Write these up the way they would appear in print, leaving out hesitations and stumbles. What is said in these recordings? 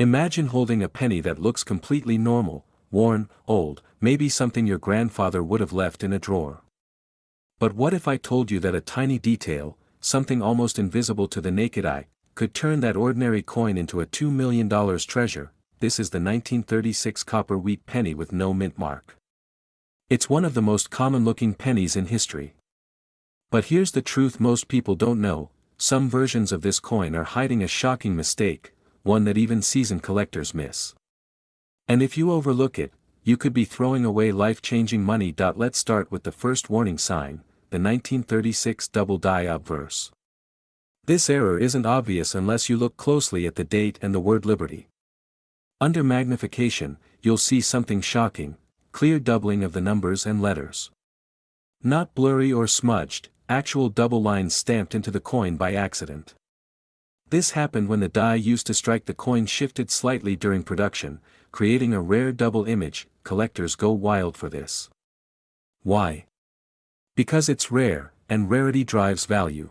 Imagine holding a penny that looks completely normal, worn, old, maybe something your grandfather would have left in a drawer. But what if I told you that a tiny detail, something almost invisible to the naked eye, could turn that ordinary coin into a $2 million treasure? This is the 1936 copper wheat penny with no mint mark. It's one of the most common-looking pennies in history. But here's the truth most people don't know: some versions of this coin are hiding a shocking mistake, one that even seasoned collectors miss. And if you overlook it, you could be throwing away life-changing money. Let's start with the first warning sign, the 1936 double die obverse. This error isn't obvious unless you look closely at the date and the word liberty. Under magnification, you'll see something shocking: clear doubling of the numbers and letters. Not blurry or smudged, actual double lines stamped into the coin by accident. This happened when the die used to strike the coin shifted slightly during production, creating a rare double image. Collectors go wild for this. Why? Because it's rare, and rarity drives value.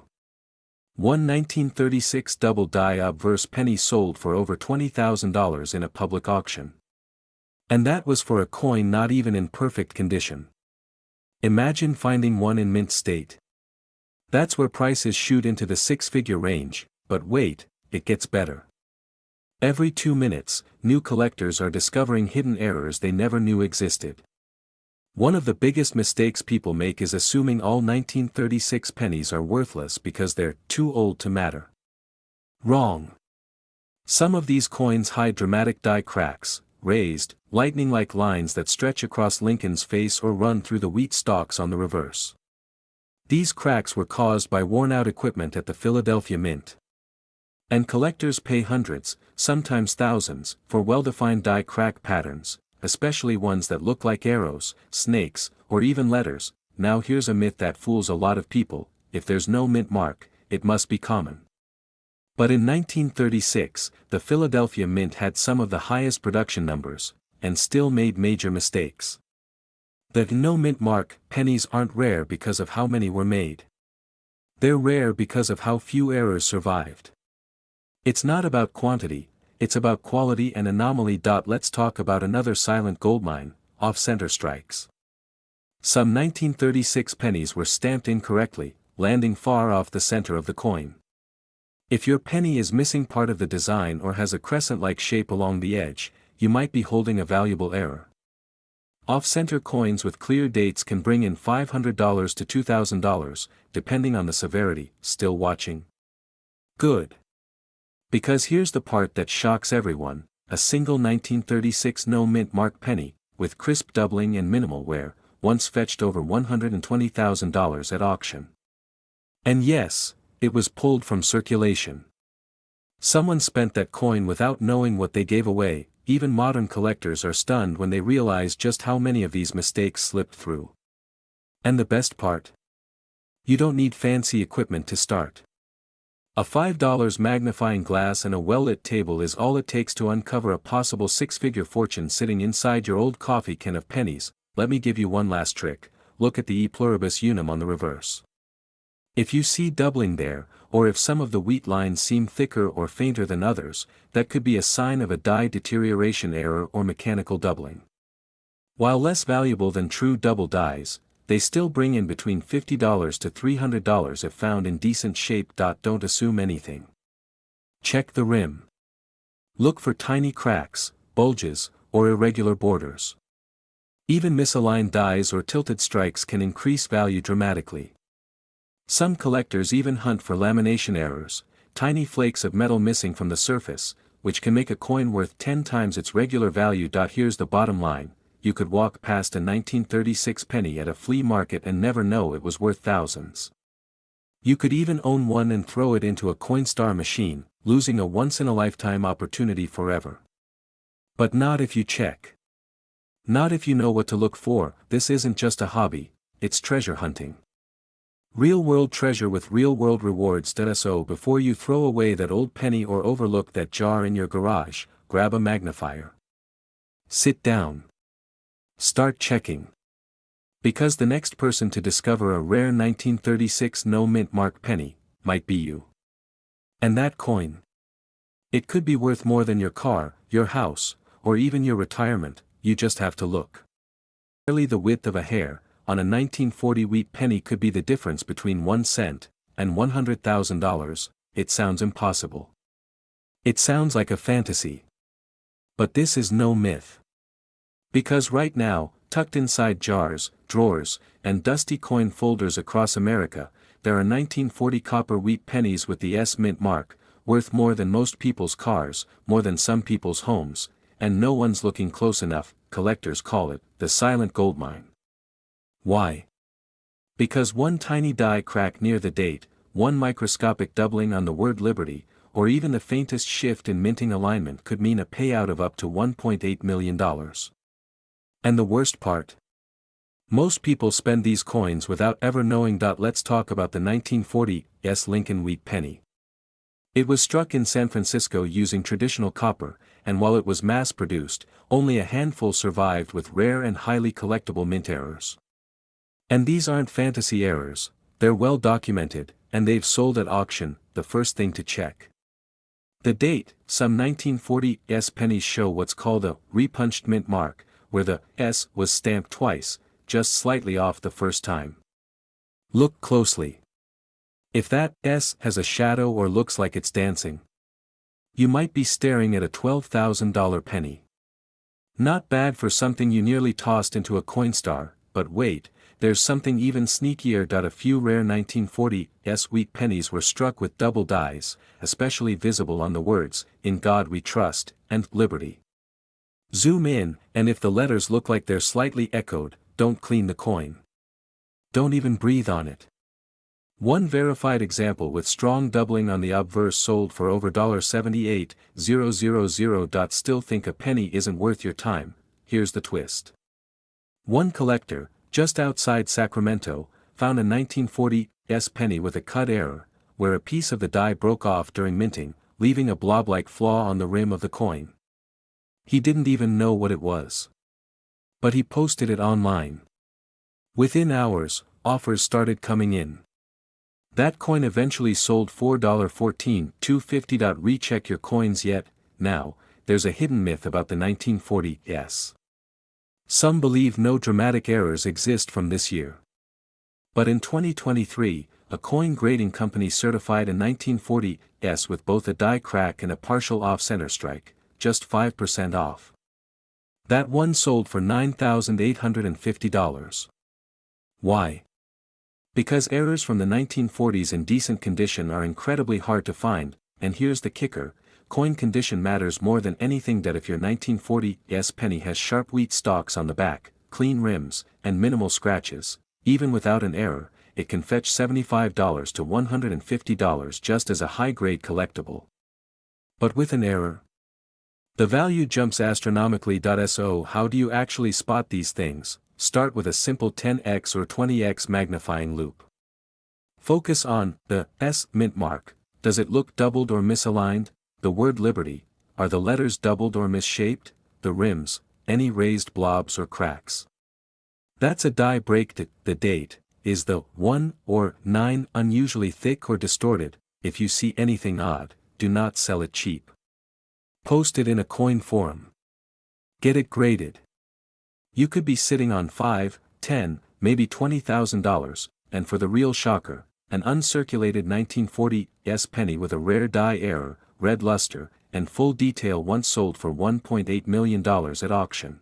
One 1936 double die obverse penny sold for over $20,000 in a public auction. And that was for a coin not even in perfect condition. Imagine finding one in mint state. That's where prices shoot into the six-figure range, but wait, it gets better. Every 2 minutes, new collectors are discovering hidden errors they never knew existed. One of the biggest mistakes people make is assuming all 1936 pennies are worthless because they're too old to matter. Wrong. Some of these coins hide dramatic die cracks, raised, lightning-like lines that stretch across Lincoln's face or run through the wheat stalks on the reverse. These cracks were caused by worn-out equipment at the Philadelphia Mint. And collectors pay hundreds, sometimes thousands, for well-defined die crack patterns, especially ones that look like arrows, snakes, or even letters. Now here's a myth that fools a lot of people: if there's no mint mark, it must be common. But in 1936, the Philadelphia Mint had some of the highest production numbers, and still made major mistakes. The no mint mark pennies aren't rare because of how many were made. They're rare because of how few errors survived. It's not about quantity, it's about quality and anomaly. Let's talk about another silent goldmine: off-center strikes. Some 1936 pennies were stamped incorrectly, landing far off the center of the coin. If your penny is missing part of the design or has a crescent-like shape along the edge, you might be holding a valuable error. Off-center coins with clear dates can bring in $500 to $2,000, depending on the severity. Still watching? Good. Because here's the part that shocks everyone: a single 1936 no mint mark penny, with crisp doubling and minimal wear, once fetched over $120,000 at auction. And yes, it was pulled from circulation. Someone spent that coin without knowing what they gave away. Even modern collectors are stunned when they realize just how many of these mistakes slipped through. And the best part? You don't need fancy equipment to start. A $5 magnifying glass and a well-lit table is all it takes to uncover a possible six-figure fortune sitting inside your old coffee can of pennies. Let me give you one last trick: look at the E pluribus unum on the reverse. If you see doubling there, or if some of the wheat lines seem thicker or fainter than others, that could be a sign of a die deterioration error or mechanical doubling. While less valuable than true double dies, they still bring in between $50 to $300 if found in decent shape. Don't assume anything. Check the rim. Look for tiny cracks, bulges, or irregular borders. Even misaligned dies or tilted strikes can increase value dramatically. Some collectors even hunt for lamination errors, tiny flakes of metal missing from the surface, which can make a coin worth 10 times its regular value. Here's the bottom line: you could walk past a 1936 penny at a flea market and never know it was worth thousands. You could even own one and throw it into a Coinstar machine, losing a once-in-a-lifetime opportunity forever. But not if you check. Not if you know what to look for. This isn't just a hobby, it's treasure hunting. Real-world treasure with real-world rewards. So before you throw away that old penny or overlook that jar in your garage, grab a magnifier. Sit down. Start checking. Because the next person to discover a rare 1936 no mint mark penny might be you. And that coin? It could be worth more than your car, your house, or even your retirement, you just have to look. Barely the width of a hair, on a 1940 wheat penny could be the difference between 1 cent and $100,000, it sounds impossible. It sounds like a fantasy. But this is no myth. Because right now, tucked inside jars, drawers, and dusty coin folders across America, there are 1940 copper wheat pennies with the S mint mark, worth more than most people's cars, more than some people's homes, and no one's looking close enough. Collectors call it the silent goldmine. Why? Because one tiny die crack near the date, one microscopic doubling on the word liberty, or even the faintest shift in minting alignment could mean a payout of up to $1.8 million. And the worst part? Most people spend these coins without ever knowing. Let's talk about the 1940 S Lincoln wheat penny. It was struck in San Francisco using traditional copper, and while it was mass-produced, only a handful survived with rare and highly collectible mint errors. And these aren't fantasy errors, they're well documented, and they've sold at auction. The first thing to check. The date. Some 1940 S pennies show what's called a repunched mint mark, where the S was stamped twice, just slightly off the first time. Look closely. If that S has a shadow or looks like it's dancing, you might be staring at a $12,000 penny. Not bad for something you nearly tossed into a Coinstar, but wait, there's something even sneakier. A few rare 1940 S wheat pennies were struck with double dies, especially visible on the words, "In God We Trust," and "Liberty." Zoom in, and if the letters look like they're slightly echoed, don't clean the coin. Don't even breathe on it. One verified example with strong doubling on the obverse sold for over $78,000. Still think a penny isn't worth your time? Here's the twist. One collector, just outside Sacramento, found a 1940 S penny with a cut error, where a piece of the die broke off during minting, leaving a blob-like flaw on the rim of the coin. He didn't even know what it was. But he posted it online. Within hours, offers started coming in. That coin eventually sold $4.14 to recheck your coins yet. Now, there's a hidden myth about the 1940 S. Some believe no dramatic errors exist from this year. But in 2023, a coin grading company certified a 1940 S with both a die crack and a partial off-center strike, just 5% off. That one sold for $9,850. Why? Because errors from the 1940s in decent condition are incredibly hard to find, and here's the kicker, coin condition matters more than anything. If your 1940 S penny has sharp wheat stalks on the back, clean rims, and minimal scratches, even without an error, it can fetch $75 to $150 just as a high-grade collectible. But with an error, the value jumps astronomically. So how do you actually spot these things? Start with a simple 10x or 20x magnifying loupe. Focus on the S mint mark. Does it look doubled or misaligned? The word liberty, are the letters doubled or misshaped? The rims, any raised blobs or cracks? That's a die break. The date, is the 1 or 9 unusually thick or distorted? If you see anything odd, do not sell it cheap. Post it in a coin forum. Get it graded. You could be sitting on $5, $10, maybe $20,000, and for the real shocker, an uncirculated 1940 S penny with a rare die error, red luster, and full detail once sold for $1.8 million at auction.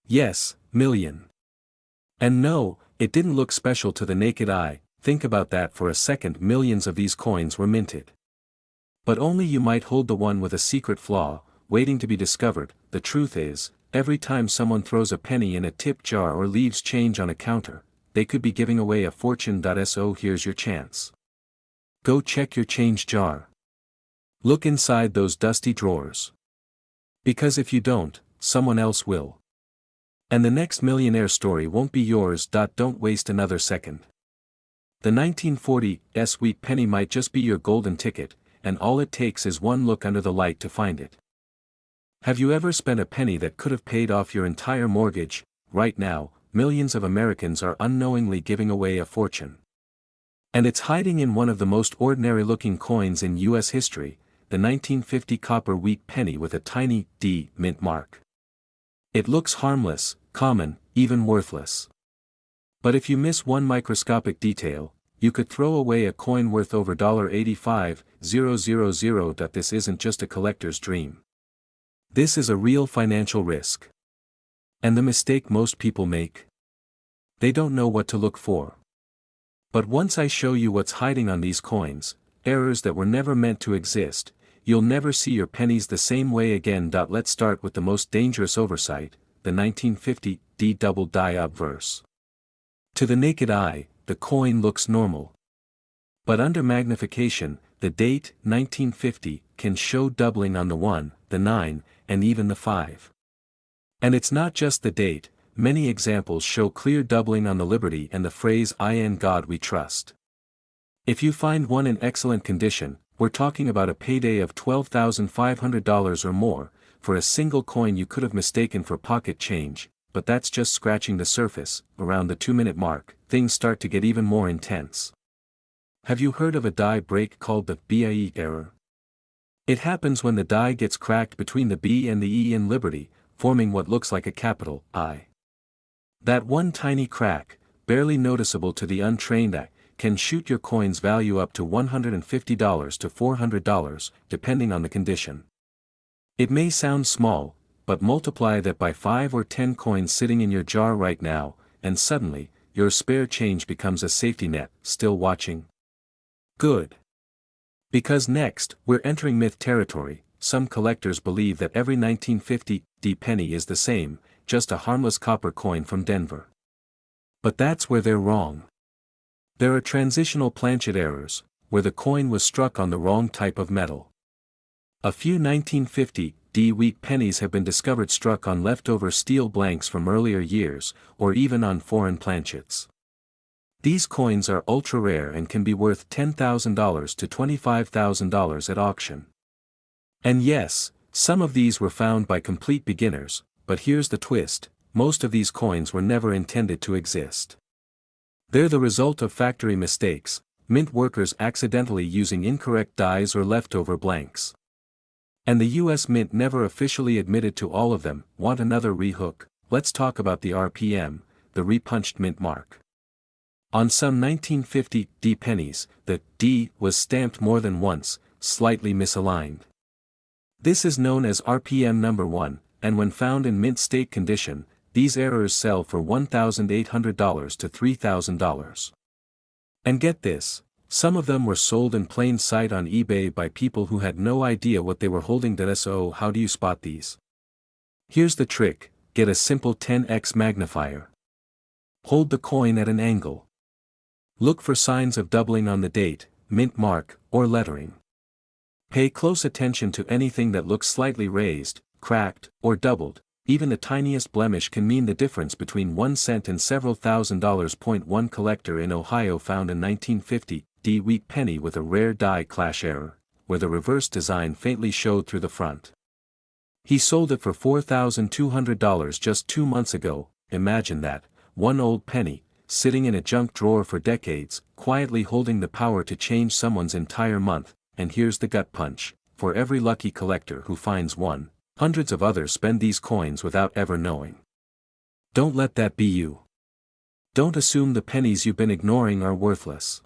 Yes, million. And no, it didn't look special to the naked eye. Think about that for a second. Millions of these coins were minted. But only you might hold the one with a secret flaw, waiting to be discovered. The truth is, every time someone throws a penny in a tip jar or leaves change on a counter, they could be giving away a fortune. So here's your chance. Go check your change jar. Look inside those dusty drawers. Because if you don't, someone else will. And the next millionaire story won't be yours. Don't waste another second. The 1940 S wheat penny might just be your golden ticket, and all it takes is one look under the light to find it. Have you ever spent a penny that could have paid off your entire mortgage? Right now, millions of Americans are unknowingly giving away a fortune. And it's hiding in one of the most ordinary-looking coins in U.S. history, the 1950 copper wheat penny with a tiny D mint mark. It looks harmless, common, even worthless. But if you miss one microscopic detail, you could throw away a coin worth over $85,000. This isn't just a collector's dream. This is a real financial risk. And the mistake most people make? They don't know what to look for. But once I show you what's hiding on these coins, errors that were never meant to exist, you'll never see your pennies the same way again. Let's start with the most dangerous oversight, the 1950 D double die obverse. To the naked eye, the coin looks normal. But under magnification, the date, 1950, can show doubling on the 1, the 9, and even the 5. And it's not just the date, many examples show clear doubling on the Liberty and the phrase "In God We Trust." If you find one in excellent condition, we're talking about a payday of $12,500 or more. For a single coin you could have mistaken for pocket change, but that's just scratching the surface. Around the 2-minute mark, things start to get even more intense. Have you heard of a die break called the BIE error? It happens when the die gets cracked between the B and the E in Liberty, forming what looks like a capital I. That one tiny crack, barely noticeable to the untrained eye, can shoot your coin's value up to $150 to $400, depending on the condition. It may sound small, but multiply that by 5 or 10 coins sitting in your jar right now, and suddenly, your spare change becomes a safety net. Still watching? Good. Because next, we're entering myth territory. Some collectors believe that every 1950 D penny is the same, just a harmless copper coin from Denver. But that's where they're wrong. There are transitional planchet errors, where the coin was struck on the wrong type of metal. A few 1950 D wheat pennies have been discovered struck on leftover steel blanks from earlier years, or even on foreign planchets. These coins are ultra-rare and can be worth $10,000 to $25,000 at auction. And yes, some of these were found by complete beginners, but here's the twist: most of these coins were never intended to exist. They're the result of factory mistakes, mint workers accidentally using incorrect dies or leftover blanks. And the US Mint never officially admitted to all of them. Want another rehook? Let's talk about the RPM, the repunched mint mark. On some 1950 D pennies, the D was stamped more than once, slightly misaligned. This is known as RPM number 1, and when found in mint state condition, these errors sell for $1,800 to $3,000. And get this, some of them were sold in plain sight on eBay by people who had no idea what they were holding. So how do you spot these? Here's the trick: get a simple 10x magnifier. Hold the coin at an angle. Look for signs of doubling on the date, mint mark, or lettering. Pay close attention to anything that looks slightly raised, cracked, or doubled. Even the tiniest blemish can mean the difference between 1 cent and several $1,000s. One collector in Ohio found a 1950 D wheat penny with a rare die clash error, where the reverse design faintly showed through the front. He sold it for $4,200 just 2 months ago. Imagine that, one old penny, sitting in a junk drawer for decades, quietly holding the power to change someone's entire month. And here's the gut punch: for every lucky collector who finds one, hundreds of others spend these coins without ever knowing. Don't let that be you. Don't assume the pennies you've been ignoring are worthless.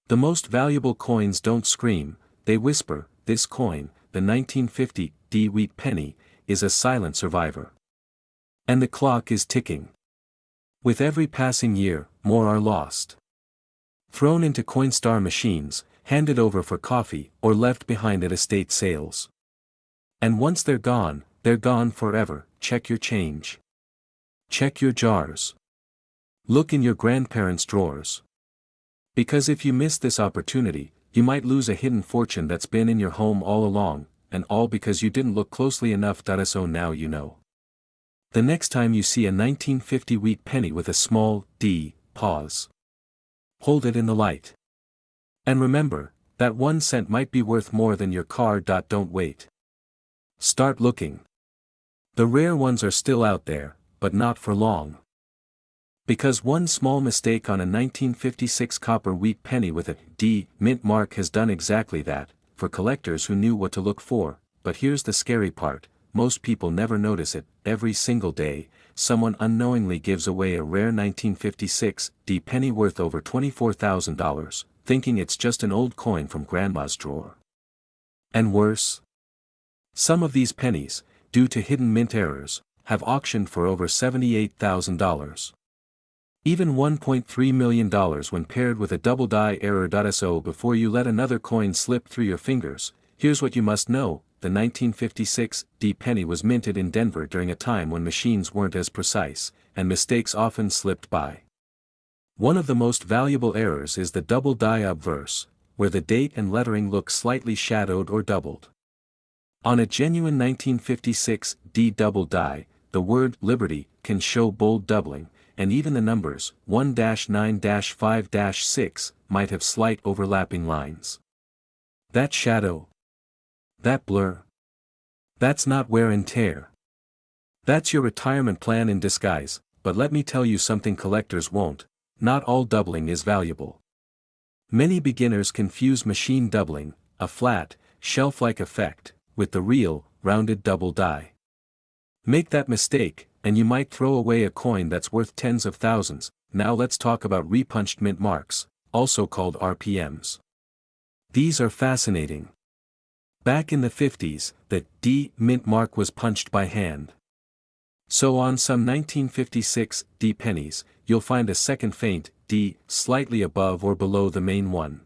The most valuable coins don't scream, they whisper. This coin, the 1950 D wheat penny, is a silent survivor. And the clock is ticking. With every passing year, more are lost. Thrown into Coinstar machines, handed over for coffee, or left behind at estate sales. And once they're gone forever. Check your change. Check your jars. Look in your grandparents' drawers. Because if you miss this opportunity, you might lose a hidden fortune that's been in your home all along, and all because you didn't look closely enough. So now you know. The next time you see a 1950 wheat penny with a small D, pause. Hold it in the light. And remember, that 1 cent might be worth more than your car. Don't wait. Start looking. The rare ones are still out there, but not for long. Because one small mistake on a 1956 copper wheat penny with a D mint mark has done exactly that. for collectors who knew what to look for, but here's the scary part, most people never notice it. Every single day, someone unknowingly gives away a rare 1956 D penny worth over $24,000, thinking it's just an old coin from grandma's drawer. And worse? Some of these pennies, due to hidden mint errors, have auctioned for over $78,000. Even $1.3 million when paired with a double die error. So before you let another coin slip through your fingers, here's what you must know: the 1956 D penny was minted in Denver during a time when machines weren't as precise, and mistakes often slipped by. One of the most valuable errors is the double die obverse, where the date and lettering look slightly shadowed or doubled. On a genuine 1956 D double die, the word Liberty can show bold doubling, and even the numbers 1-9-5-6 might have slight overlapping lines. That shadow, that blur, that's not wear and tear. That's your retirement plan in disguise. But let me tell you something collectors won't: not all doubling is valuable. Many beginners confuse machine doubling, a flat, shelf-like effect, with the real, rounded double die. Make that mistake, and you might throw away a coin that's worth tens of thousands. Now let's talk about repunched mint marks, also called RPMs. These are fascinating. Back in the 50s, the D mint mark was punched by hand. So on some 1956 D pennies, you'll find a second faint D slightly above or below the main one.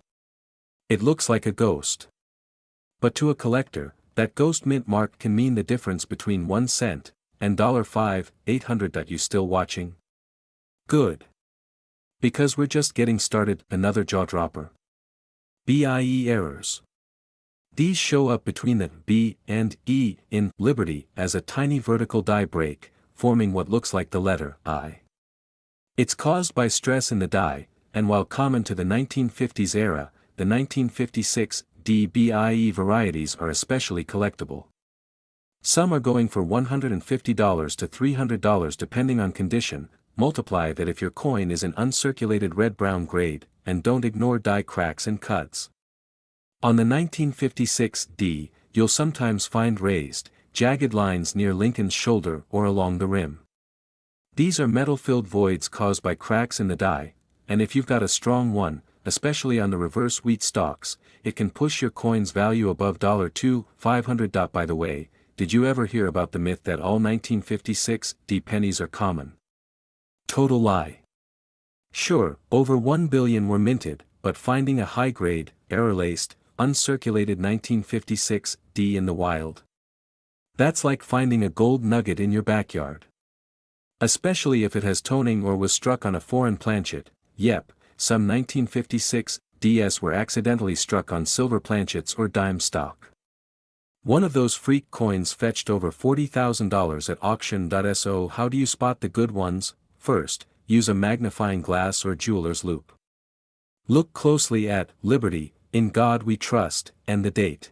It looks like a ghost. But to a collector, that ghost mint mark can mean the difference between 1 cent and $5,800. You still watching? Good. Because we're just getting started. Another jaw-dropper. BIE errors. These show up between the B and E in Liberty as a tiny vertical die break, forming what looks like the letter I. It's caused by stress in the die, and while common to the 1950s era, the 1956 DBIE varieties are especially collectible. Some are going for $150 to $300 depending on condition. Multiply that if your coin is an uncirculated red-brown grade, and don't ignore die cracks and cuts. On the 1956 D, you'll sometimes find raised, jagged lines near Lincoln's shoulder or along the rim. These are metal-filled voids caused by cracks in the die, and if you've got a strong one, especially on the reverse wheat stalks, it can push your coin's value above $2,500. By the way, did you ever hear about the myth that all 1956 D pennies are common? Total lie. Sure, over 1 billion were minted, but finding a high-grade, error-laced, uncirculated 1956 D in the wild. That's like finding a gold nugget in your backyard. Especially if it has toning or was struck on a foreign planchet. Yep, some 1956 DS were accidentally struck on silver planchets or dime stock. One of those freak coins fetched over $40,000 at auction. So how do you spot the good ones? First, use a magnifying glass or jeweler's loupe. Look closely at Liberty, In God We Trust, and the date.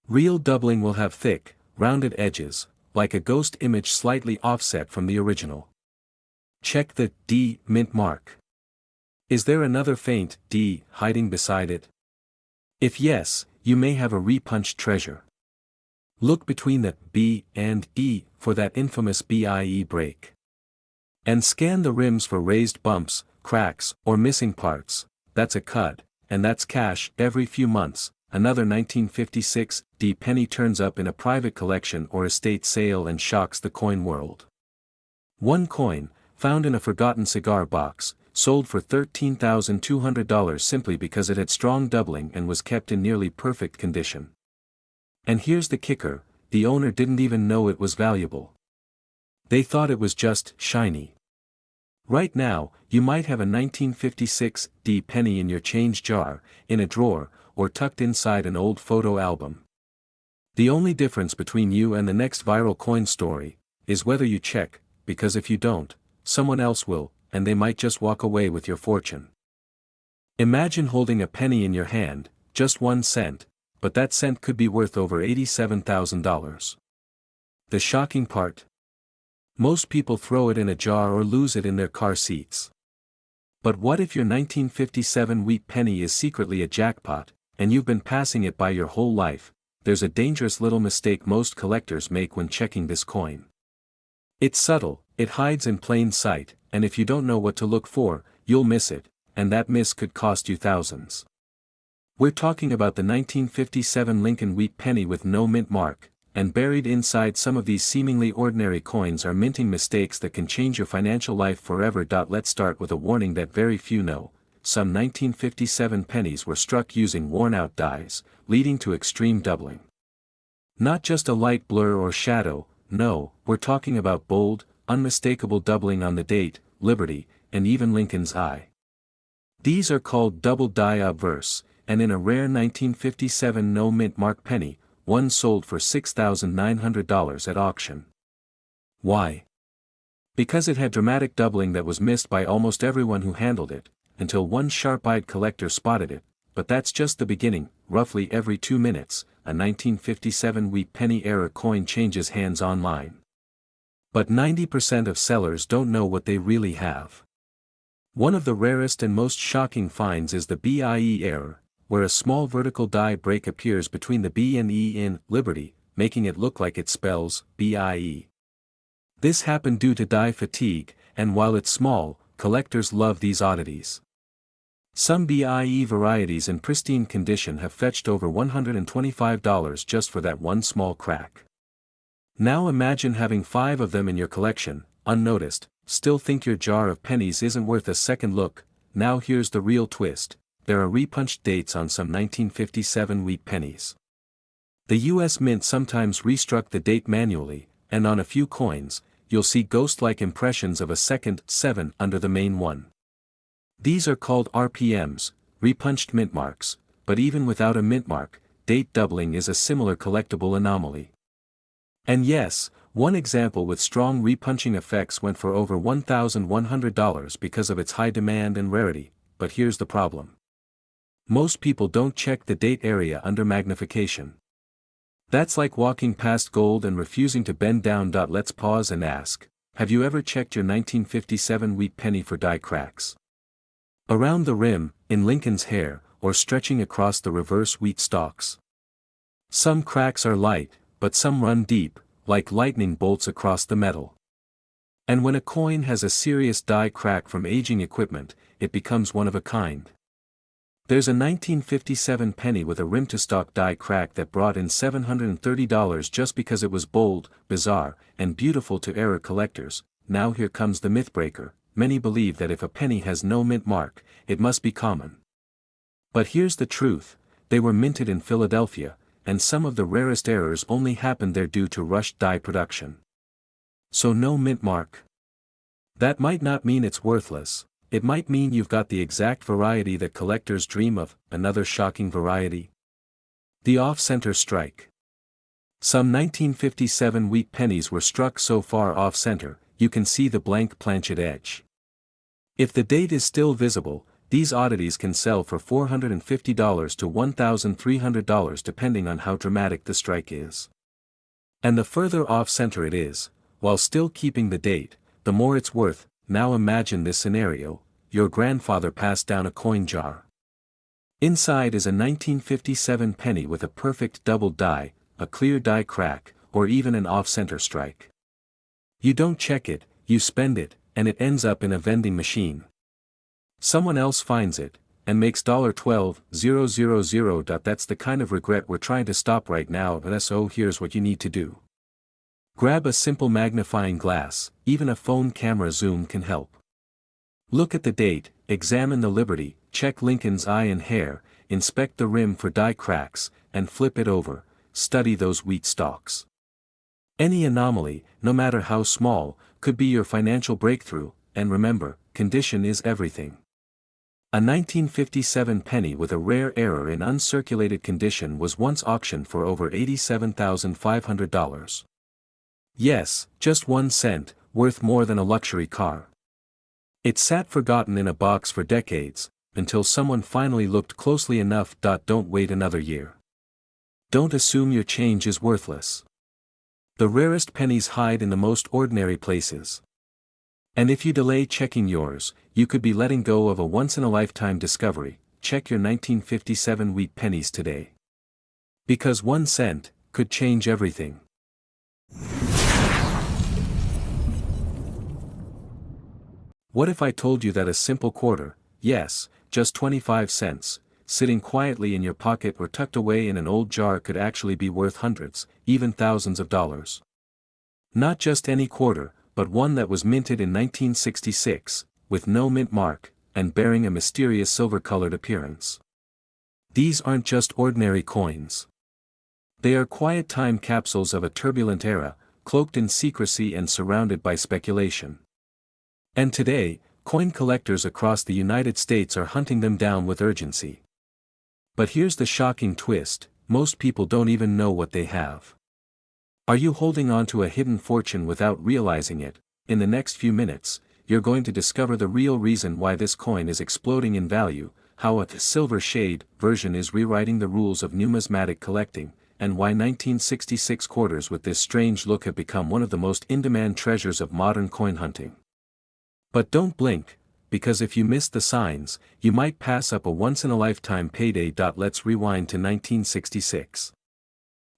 Real doubling will have thick, rounded edges, like a ghost image slightly offset from the original. Check the D mint mark. Is there another faint D hiding beside it? If yes, you may have a repunched treasure. Look between the B and E for that infamous BIE break. And scan the rims for raised bumps, cracks, or missing parts. That's a cut, and that's cash. Every few months, another 1956 D penny turns up in a private collection or estate sale and shocks the coin world. One coin, found in a forgotten cigar box, sold for $13,200 simply because it had strong doubling and was kept in nearly perfect condition. And here's the kicker: the owner didn't even know it was valuable. They thought it was just shiny. Right now, you might have a 1956 D penny in your change jar, in a drawer, or tucked inside an old photo album. The only difference between you and the next viral coin story is whether you check, because if you don't, someone else will, and they might just walk away with your fortune. Imagine holding a penny in your hand, just 1 cent, but that cent could be worth over $87,000. The shocking part? Most people throw it in a jar or lose it in their car seats. But what if your 1957 wheat penny is secretly a jackpot, and you've been passing it by your whole life, there's a dangerous little mistake most collectors make when checking this coin. It's subtle, it hides in plain sight, and if you don't know what to look for, you'll miss it, and that miss could cost you thousands. We're talking about the 1957 Lincoln wheat penny with no mint mark, and buried inside some of these seemingly ordinary coins are minting mistakes that can change your financial life forever. Let's start with a warning that very few know. Some 1957 pennies were struck using worn-out dies, leading to extreme doubling. Not just a light blur or shadow, no, we're talking about bold, unmistakable doubling on the date, Liberty, and even Lincoln's eye. These are called double die obverse, and in a rare 1957 no mint mark penny, one sold for $6,900 at auction. Why? Because it had dramatic doubling that was missed by almost everyone who handled it, until one sharp-eyed collector spotted it. But that's just the beginning. Roughly every 2 minutes, a 1957 wheat penny era coin changes hands online. But 90% of sellers don't know what they really have. One of the rarest and most shocking finds is the BIE error, where a small vertical die break appears between the B and E in Liberty, making it look like it spells BIE. This happened due to die fatigue, and while it's small, collectors love these oddities. Some BIE varieties in pristine condition have fetched over $125 just for that one small crack. Now imagine having 5 of them in your collection, unnoticed, still think your jar of pennies isn't worth a second look. Now here's the real twist, there are repunched dates on some 1957 wheat pennies. The US Mint sometimes restruck the date manually, and on a few coins, you'll see ghost-like impressions of a second 7 under the main one. These are called RPMs, repunched mint marks, but even without a mint mark, date doubling is a similar collectible anomaly. And yes, one example with strong repunching effects went for over $1,100 because of its high demand and rarity, but here's the problem. Most people don't check the date area under magnification. That's like walking past gold and refusing to bend down. Let's pause and ask, have you ever checked your 1957 wheat penny for die cracks? Around the rim, in Lincoln's hair, or stretching across the reverse wheat stalks? Some cracks are light, but some run deep, like lightning bolts across the metal. And when a coin has a serious die crack from aging equipment, it becomes one of a kind. There's a 1957 penny with a rim-to-stock die crack that brought in $730 just because it was bold, bizarre, and beautiful to era collectors. Now here comes the mythbreaker. Many believe that if a penny has no mint mark, it must be common. But here's the truth, they were minted in Philadelphia, and some of the rarest errors only happened there due to rushed die production. So no mint mark. That might not mean it's worthless, it might mean you've got the exact variety that collectors dream of. Another shocking variety? The off-center strike. Some 1957 wheat pennies were struck so far off-center, you can see the blank planchet edge. If the date is still visible, these oddities can sell for $450 to $1,300 depending on how dramatic the strike is. And the further off-center it is, while still keeping the date, the more it's worth. Now imagine this scenario, your grandfather passed down a coin jar. Inside is a 1957 penny with a perfect double die, a clear die crack, or even an off-center strike. You don't check it, you spend it, and it ends up in a vending machine. Someone else finds it, and makes $12,000. That's the kind of regret we're trying to stop right now. So here's what you need to do. Grab a simple magnifying glass, even a phone camera zoom can help. Look at the date, examine the Liberty, check Lincoln's eye and hair, inspect the rim for die cracks, and flip it over, study those wheat stalks. Any anomaly, no matter how small, could be your financial breakthrough, and remember, condition is everything. A 1957 penny with a rare error in uncirculated condition was once auctioned for over $87,500. Yes, just 1 cent, worth more than a luxury car. It sat forgotten in a box for decades, until someone finally looked closely enough. Don't wait another year. Don't assume your change is worthless. The rarest pennies hide in the most ordinary places. And if you delay checking yours, you could be letting go of a once-in-a-lifetime discovery. check your 1957 wheat pennies today. Because 1 cent could change everything. What if I told you that a simple quarter, yes, just 25 cents, sitting quietly in your pocket or tucked away in an old jar could actually be worth hundreds, even thousands of dollars? Not just any quarter, but one that was minted in 1966, with no mint mark, and bearing a mysterious silver-colored appearance. These aren't just ordinary coins. They are quiet time capsules of a turbulent era, cloaked in secrecy and surrounded by speculation. And today, coin collectors across the United States are hunting them down with urgency. But here's the shocking twist: most people don't even know what they have. Are you holding on to a hidden fortune without realizing it? In the next few minutes, you're going to discover the real reason why this coin is exploding in value, how a silver shade version is rewriting the rules of numismatic collecting, and why 1966 quarters with this strange look have become one of the most in-demand treasures of modern coin hunting. But don't blink, because if you missed the signs, you might pass up a once-in-a-lifetime payday. Let's rewind to 1966.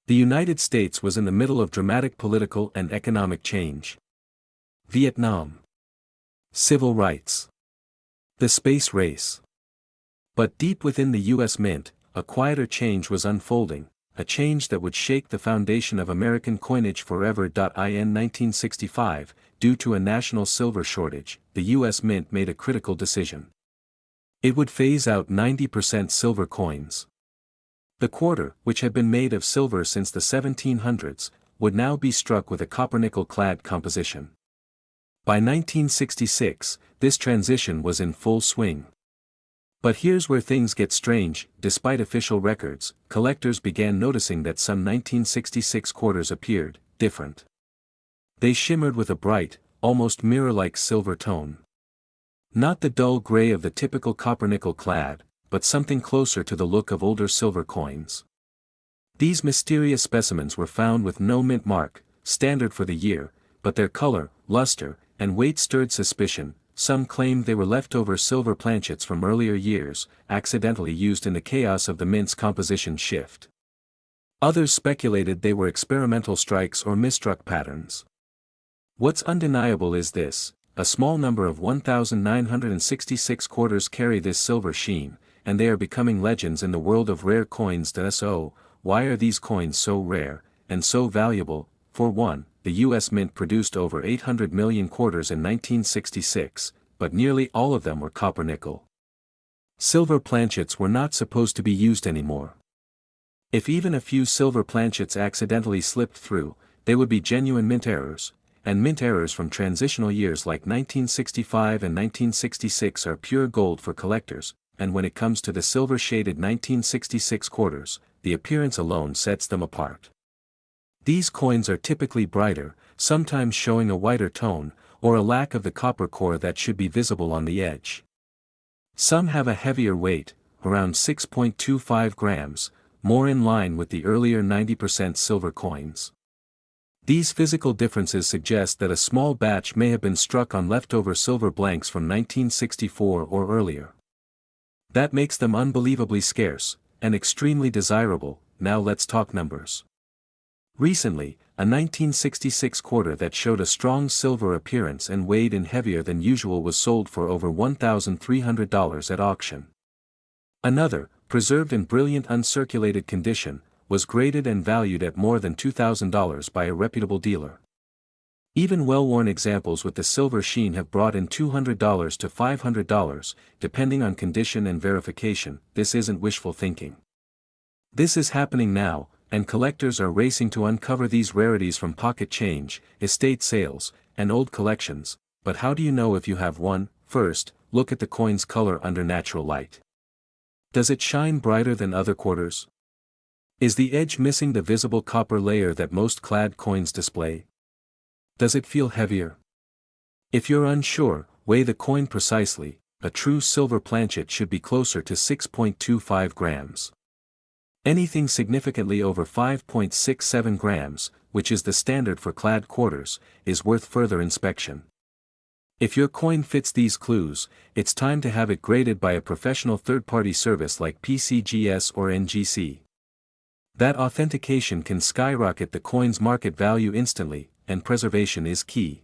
The United States was in the middle of dramatic political and economic change. Vietnam. Civil rights. The space race. But deep within the U.S. Mint, a quieter change was unfolding, a change that would shake the foundation of American coinage forever. In 1965, due to a national silver shortage, the U.S. Mint made a critical decision. It would phase out 90% silver coins. The quarter, which had been made of silver since the 1700s, would now be struck with a copper-nickel-clad composition. By 1966, this transition was in full swing. But here's where things get strange: despite official records, collectors began noticing that some 1966 quarters appeared different. They shimmered with a bright, almost mirror-like silver tone. Not the dull gray of the typical copper-nickel clad, but something closer to the look of older silver coins. These mysterious specimens were found with no mint mark, standard for the year, but their color, luster, and weight stirred suspicion. Some claimed they were leftover silver planchets from earlier years, accidentally used in the chaos of the mint's composition shift. Others speculated they were experimental strikes or misstruck patterns. What's undeniable is this: a small number of 1,966 quarters carry this silver sheen, and they are becoming legends in the world of rare coins. So, why are these coins so rare, and so valuable? For one, the U.S. Mint produced over 800 million quarters in 1966, but nearly all of them were copper-nickel. Silver planchets were not supposed to be used anymore. If even a few silver planchets accidentally slipped through, they would be genuine mint errors, and mint errors from transitional years like 1965 and 1966 are pure gold for collectors. And when it comes to the silver-shaded 1966 quarters, the appearance alone sets them apart. These coins are typically brighter, sometimes showing a whiter tone, or a lack of the copper core that should be visible on the edge. Some have a heavier weight, around 6.25 grams, more in line with the earlier 90% silver coins. These physical differences suggest that a small batch may have been struck on leftover silver blanks from 1964 or earlier. That makes them unbelievably scarce, and extremely desirable. Now let's talk numbers. Recently, a 1966 quarter that showed a strong silver appearance and weighed in heavier than usual was sold for over $1,300 at auction. Another, preserved in brilliant uncirculated condition, was graded and valued at more than $2,000 by a reputable dealer. Even well-worn examples with the silver sheen have brought in $200 to $500, depending on condition and verification. This isn't wishful thinking. This is happening now, and collectors are racing to uncover these rarities from pocket change, estate sales, and old collections. But how do you know if you have one? First, look at the coin's color under natural light. Does it shine brighter than other quarters? Is the edge missing the visible copper layer that most clad coins display? Does it feel heavier? If you're unsure, weigh the coin precisely. A true silver planchet should be closer to 6.25 grams. Anything significantly over 5.67 grams, which is the standard for clad quarters, is worth further inspection. If your coin fits these clues, it's time to have it graded by a professional third-party service like PCGS or NGC. That authentication can skyrocket the coin's market value instantly, and preservation is key.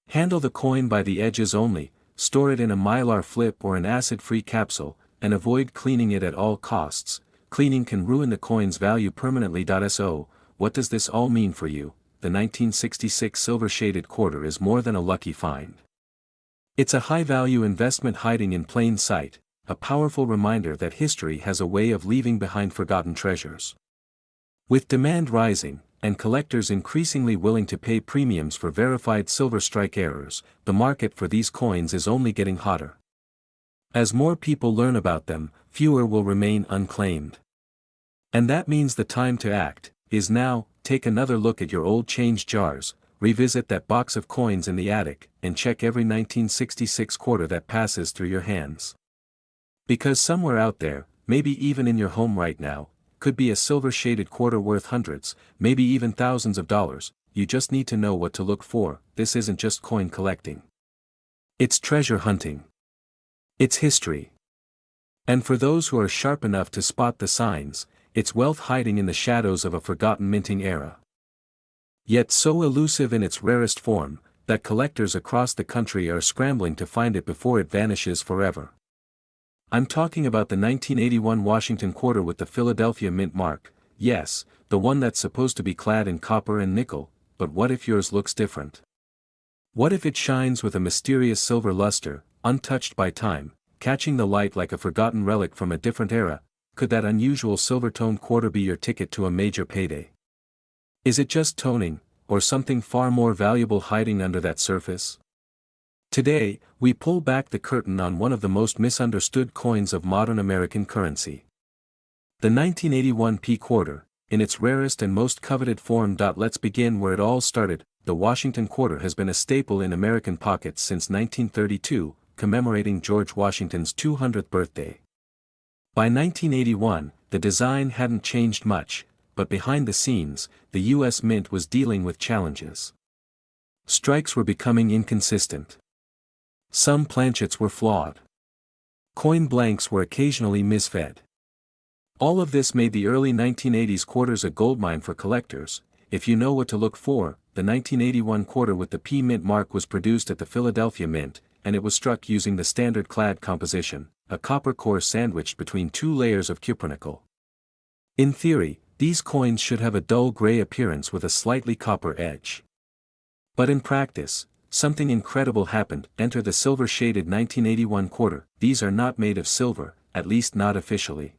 Handle the coin by the edges only, store it in a mylar flip or an acid-free capsule, and avoid cleaning it at all costs. Cleaning can ruin the coin's value permanently. So, what does this all mean for you? The 1966 silver-shaded quarter is more than a lucky find. It's a high-value investment hiding in plain sight, a powerful reminder that history has a way of leaving behind forgotten treasures. With demand rising, and collectors increasingly willing to pay premiums for verified silver strike errors, the market for these coins is only getting hotter. As more people learn about them, fewer will remain unclaimed. And that means the time to act is now. Take another look at your old change jars, revisit that box of coins in the attic, and check every 1966 quarter that passes through your hands. Because somewhere out there, maybe even in your home right now, could be a silver-shaded quarter worth hundreds, maybe even thousands of dollars. You just need to know what to look for. This isn't just coin collecting. It's treasure hunting. It's history. And for those who are sharp enough to spot the signs, it's wealth hiding in the shadows of a forgotten minting era. Yet so elusive in its rarest form, that collectors across the country are scrambling to find it before it vanishes forever. I'm talking about the 1981 Washington quarter with the Philadelphia mint mark. Yes, the one that's supposed to be clad in copper and nickel, but what if yours looks different? What if it shines with a mysterious silver luster, untouched by time, catching the light like a forgotten relic from a different era? Could that unusual silver-toned quarter be your ticket to a major payday? Is it just toning, or something far more valuable hiding under that surface? Today, we pull back the curtain on one of the most misunderstood coins of modern American currency. The 1981 P quarter, in its rarest and most coveted form. Let's begin where it all started. The Washington quarter has been a staple in American pockets since 1932, commemorating George Washington's 200th birthday. By 1981, the design hadn't changed much, but behind the scenes, the U.S. Mint was dealing with challenges. Strikes were becoming inconsistent. Some planchets were flawed. Coin blanks were occasionally misfed. All of this made the early 1980s quarters a goldmine for collectors. If you know what to look for, the 1981 quarter with the P Mint mark was produced at the Philadelphia Mint, and it was struck using the standard clad composition, a copper core sandwiched between two layers of cupronickel. In theory, these coins should have a dull gray appearance with a slightly copper edge. But in practice, something incredible happened. Enter the silver-shaded 1981 quarter. These are not made of silver, at least not officially.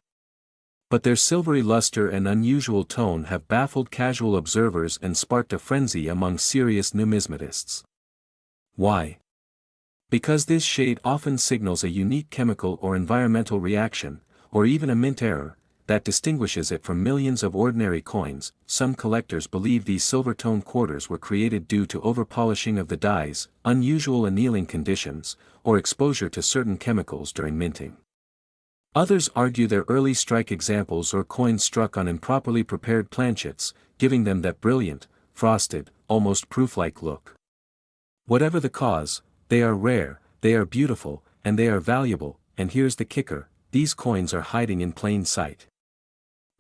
But their silvery luster and unusual tone have baffled casual observers and sparked a frenzy among serious numismatists. Why? Because this shade often signals a unique chemical or environmental reaction, or even a mint error, that distinguishes it from millions of ordinary coins. Some collectors believe these silver-toned quarters were created due to overpolishing of the dies, unusual annealing conditions, or exposure to certain chemicals during minting. Others argue they're early strike examples or coins struck on improperly prepared planchets, giving them that brilliant, frosted, almost proof-like look. Whatever the cause, they are rare, they are beautiful, and they are valuable. And here's the kicker: these coins are hiding in plain sight.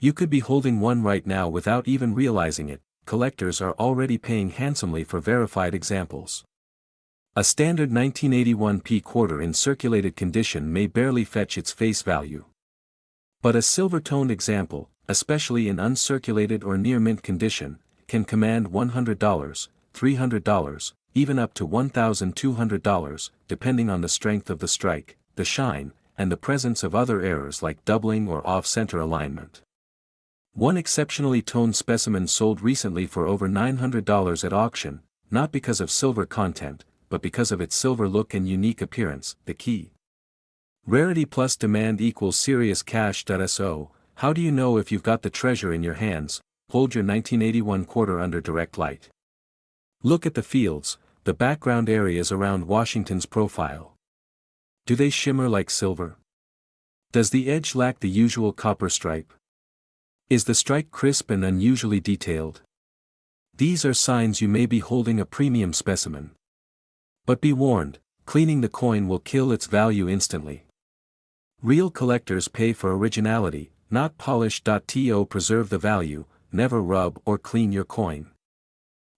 You could be holding one right now without even realizing it. Collectors are already paying handsomely for verified examples. A standard 1981 P quarter in circulated condition may barely fetch its face value. But a silver-toned example, especially in uncirculated or near-mint condition, can command $100, $300, even up to $1,200, depending on the strength of the strike, the shine, and the presence of other errors like doubling or off-center alignment. One exceptionally toned specimen sold recently for over $900 at auction, not because of silver content, but because of its silver look and unique appearance. The key: rarity plus demand equals serious cash. So, how do you know if you've got the treasure in your hands? Hold your 1981 quarter under direct light. Look at the fields, the background areas around Washington's profile. Do they shimmer like silver? Does the edge lack the usual copper stripe? Is the strike crisp and unusually detailed? These are signs you may be holding a premium specimen. But be warned, cleaning the coin will kill its value instantly. Real collectors pay for originality, not polish. To preserve the value, never rub or clean your coin.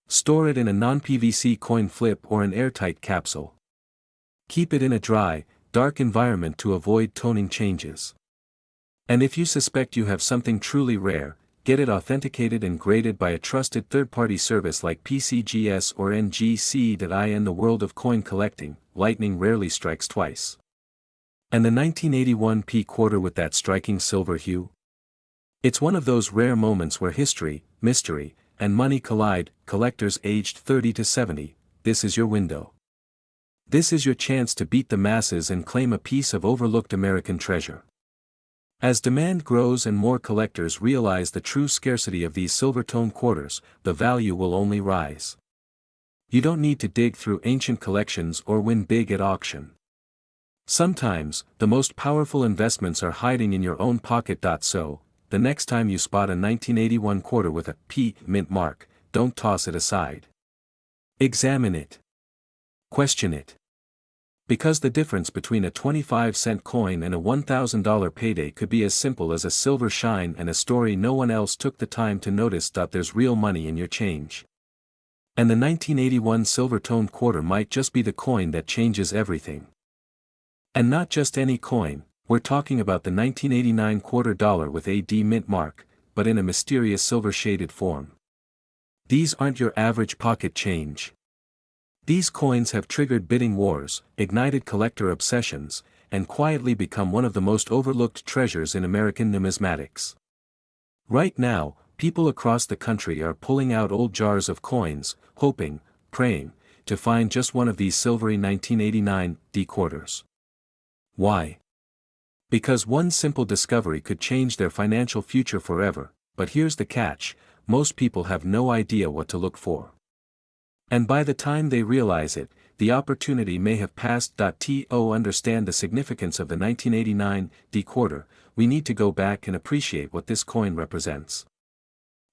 Store it in a non-PVC coin flip or an airtight capsule. Keep it in a dry, dark environment to avoid toning changes. And if you suspect you have something truly rare, get it authenticated and graded by a trusted third-party service like PCGS or NGC. In the world of coin collecting, lightning rarely strikes twice. And the 1981 P quarter with that striking silver hue? It's one of those rare moments where history, mystery, and money collide. Collectors aged 30 to 70, this is your window. This is your chance to beat the masses and claim a piece of overlooked American treasure. As demand grows and more collectors realize the true scarcity of these silver-tone quarters, the value will only rise. You don't need to dig through ancient collections or win big at auction. Sometimes, the most powerful investments are hiding in your own pocket. So, the next time you spot a 1981 quarter with a P mint mark, don't toss it aside. Examine it. Question it. Because the difference between a 25-cent coin and a $1,000 payday could be as simple as a silver shine and a story no one else took the time to notice. There's real money in your change. And the 1981 silver-toned quarter might just be the coin that changes everything. And not just any coin, we're talking about the 1989 quarter dollar with a D mint mark, but in a mysterious silver-shaded form. These aren't your average pocket change. These coins have triggered bidding wars, ignited collector obsessions, and quietly become one of the most overlooked treasures in American numismatics. Right now, people across the country are pulling out old jars of coins, hoping, praying, to find just one of these silvery 1989 D quarters. Why? Because one simple discovery could change their financial future forever, but here's the catch, most people have no idea what to look for. And by the time they realize it, the opportunity may have passed. To understand the significance of the 1989 D quarter, we need to go back and appreciate what this coin represents.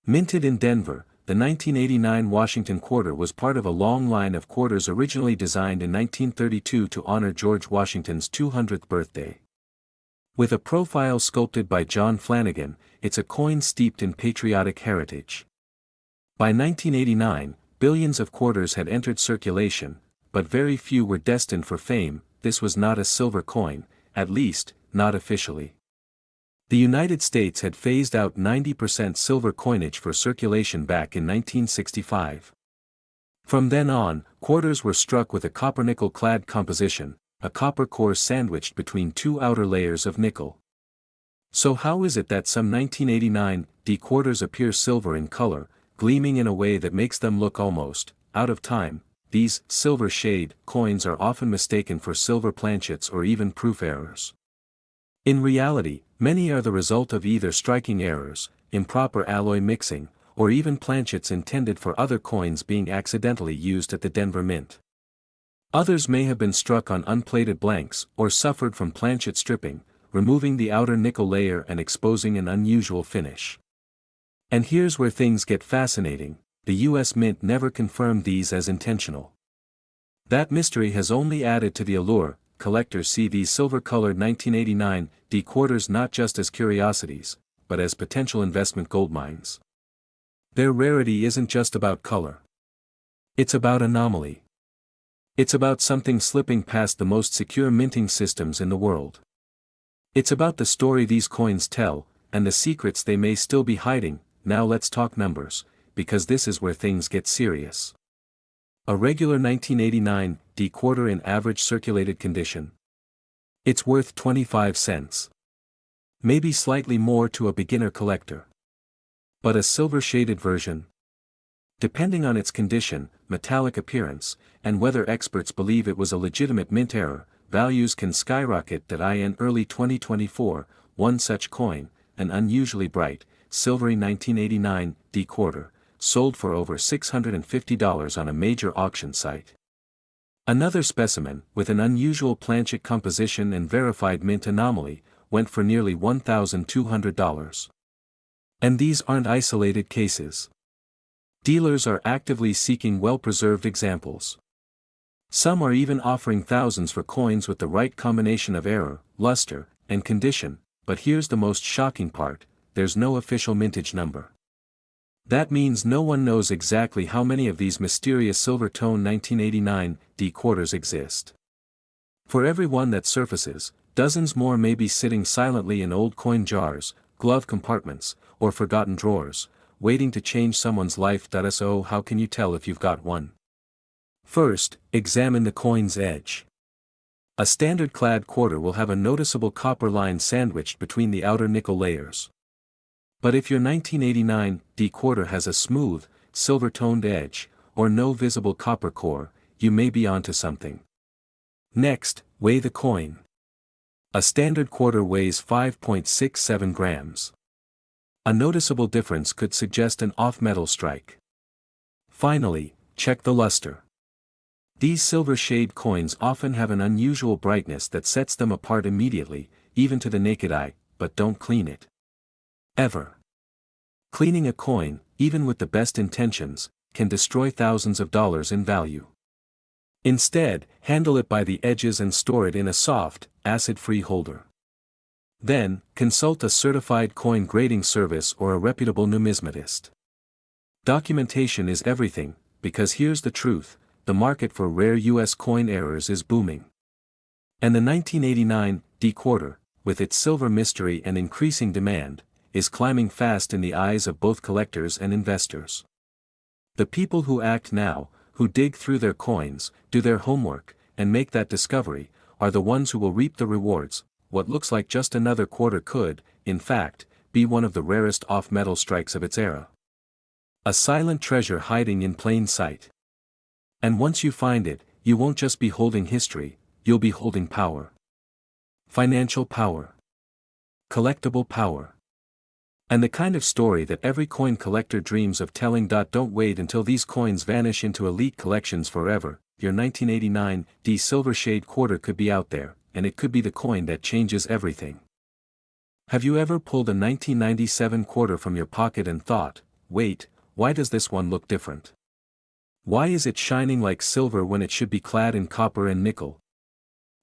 Minted in Denver, the 1989 Washington quarter was part of a long line of quarters originally designed in 1932 to honor George Washington's 200th birthday. With a profile sculpted by John Flanagan, it's a coin steeped in patriotic heritage. By 1989, billions of quarters had entered circulation, but very few were destined for fame. This was not a silver coin, at least, not officially. The United States had phased out 90% silver coinage for circulation back in 1965. From then on, quarters were struck with a copper-nickel-clad composition, a copper core sandwiched between two outer layers of nickel. So how is it that some 1989 D quarters appear silver in color, gleaming in a way that makes them look almost out of time? These silver shade coins are often mistaken for silver planchets or even proof errors. In reality, many are the result of either striking errors, improper alloy mixing, or even planchets intended for other coins being accidentally used at the Denver Mint. Others may have been struck on unplated blanks or suffered from planchet stripping, removing the outer nickel layer and exposing an unusual finish. And here's where things get fascinating, the US Mint never confirmed these as intentional. That mystery has only added to the allure. Collectors see these silver-colored 1989 D quarters not just as curiosities, but as potential investment goldmines. Their rarity isn't just about color. It's about anomaly. It's about something slipping past the most secure minting systems in the world. It's about the story these coins tell, and the secrets they may still be hiding. Now let's talk numbers, because this is where things get serious. A regular 1989 D quarter in average circulated condition. It's worth 25 cents. Maybe slightly more to a beginner collector. But a silver-shaded version? Depending on its condition, metallic appearance, and whether experts believe it was a legitimate mint error, values can skyrocket. In early 2024, one such coin, an unusually bright, silvery 1989 D quarter, sold for over $650 on a major auction site. Another specimen, with an unusual planchet composition and verified mint anomaly, went for nearly $1,200. And these aren't isolated cases. Dealers are actively seeking well-preserved examples. Some are even offering thousands for coins with the right combination of error, luster, and condition, but here's the most shocking part: there's no official mintage number. That means no one knows exactly how many of these mysterious silver tone 1989 D quarters exist. For every one that surfaces, dozens more may be sitting silently in old coin jars, glove compartments, or forgotten drawers, waiting to change someone's life. So how can you tell if you've got one? First, examine the coin's edge. A standard clad quarter will have a noticeable copper line sandwiched between the outer nickel layers. But if your 1989 D quarter has a smooth, silver-toned edge, or no visible copper core, you may be onto something. Next, weigh the coin. A standard quarter weighs 5.67 grams. A noticeable difference could suggest an off-metal strike. Finally, check the luster. These silver shade coins often have an unusual brightness that sets them apart immediately, even to the naked eye, but don't clean it. Ever. Cleaning a coin, even with the best intentions, can destroy thousands of dollars in value. Instead, handle it by the edges and store it in a soft, acid-free holder. Then, consult a certified coin grading service or a reputable numismatist. Documentation is everything, because here's the truth: the market for rare U.S. coin errors is booming. And the 1989 D quarter, with its silver mystery and increasing demand, is climbing fast in the eyes of both collectors and investors. The people who act now, who dig through their coins, do their homework, and make that discovery, are the ones who will reap the rewards. What looks like just another quarter could, in fact, be one of the rarest off-metal strikes of its era. A silent treasure hiding in plain sight. And once you find it, you won't just be holding history, you'll be holding power. Financial power. Collectible power. And the kind of story that every coin collector dreams of telling. Don't wait until these coins vanish into elite collections forever. Your 1989 D silver shade quarter could be out there, and it could be the coin that changes everything. Have you ever pulled a 1997 quarter from your pocket and thought, wait, why does this one look different? Why is it shining like silver when it should be clad in copper and nickel?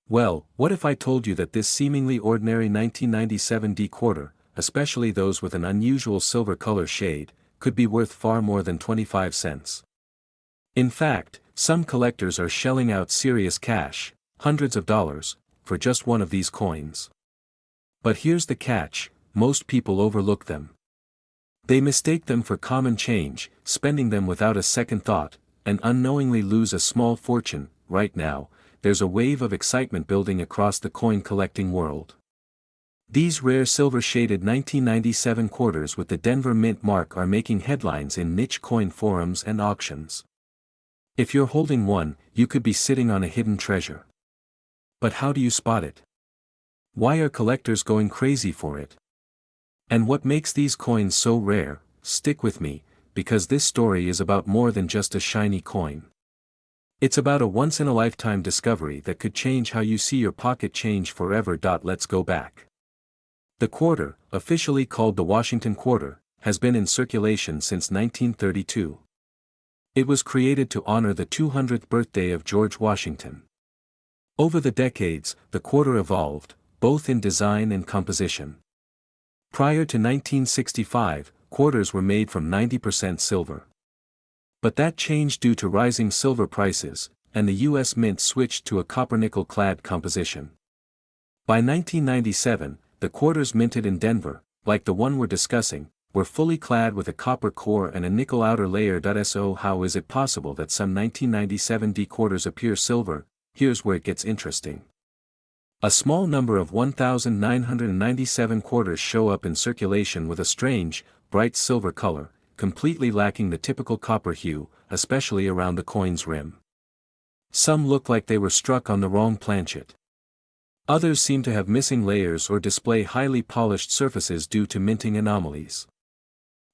Well, what if I told you that this seemingly ordinary 1997 D quarter, especially those with an unusual silver color shade, could be worth far more than 25 cents? In fact, some collectors are shelling out serious cash, hundreds of dollars, for just one of these coins. But here's the catch: most people overlook them. They mistake them for common change, spending them without a second thought, and unknowingly lose a small fortune. Right now, there's a wave of excitement building across the coin collecting world. These rare silver-shaded 1997 quarters with the Denver Mint mark are making headlines in niche coin forums and auctions. If you're holding one, you could be sitting on a hidden treasure. But how do you spot it? Why are collectors going crazy for it? And what makes these coins so rare? Stick with me, because this story is about more than just a shiny coin. It's about a once-in-a-lifetime discovery that could change how you see your pocket change forever. Let's go back. The quarter, officially called the Washington Quarter, has been in circulation since 1932. It was created to honor the 200th birthday of George Washington. Over the decades, the quarter evolved, both in design and composition. Prior to 1965, quarters were made from 90% silver. But that changed due to rising silver prices, and the U.S. Mint switched to a copper-nickel clad composition. By 1997, the quarters minted in Denver, like the one we're discussing, were fully clad with a copper core and a nickel outer layer. So how is it possible that some 1997 D quarters appear silver? Here's where it gets interesting. A small number of 1,997 quarters show up in circulation with a strange, bright silver color, completely lacking the typical copper hue, especially around the coin's rim. Some look like they were struck on the wrong planchet. Others seem to have missing layers or display highly polished surfaces due to minting anomalies.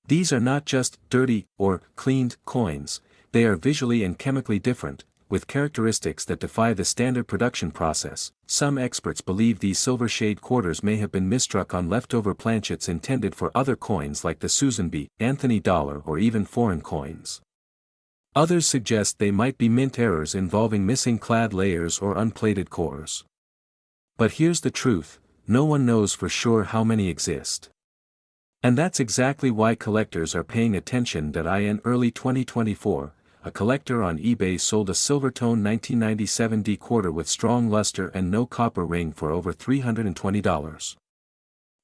These are not just dirty or cleaned coins, they are visually and chemically different, with characteristics that defy the standard production process. Some experts believe these silver shade quarters may have been misstruck on leftover planchets intended for other coins like the Susan B. Anthony dollar or even foreign coins. Others suggest they might be mint errors involving missing clad layers or unplated cores. But here's the truth, no one knows for sure how many exist. And that's exactly why collectors are paying attention. In early 2024, a collector on eBay sold a Silvertone 1997 D-quarter with strong luster and no copper ring for over $320.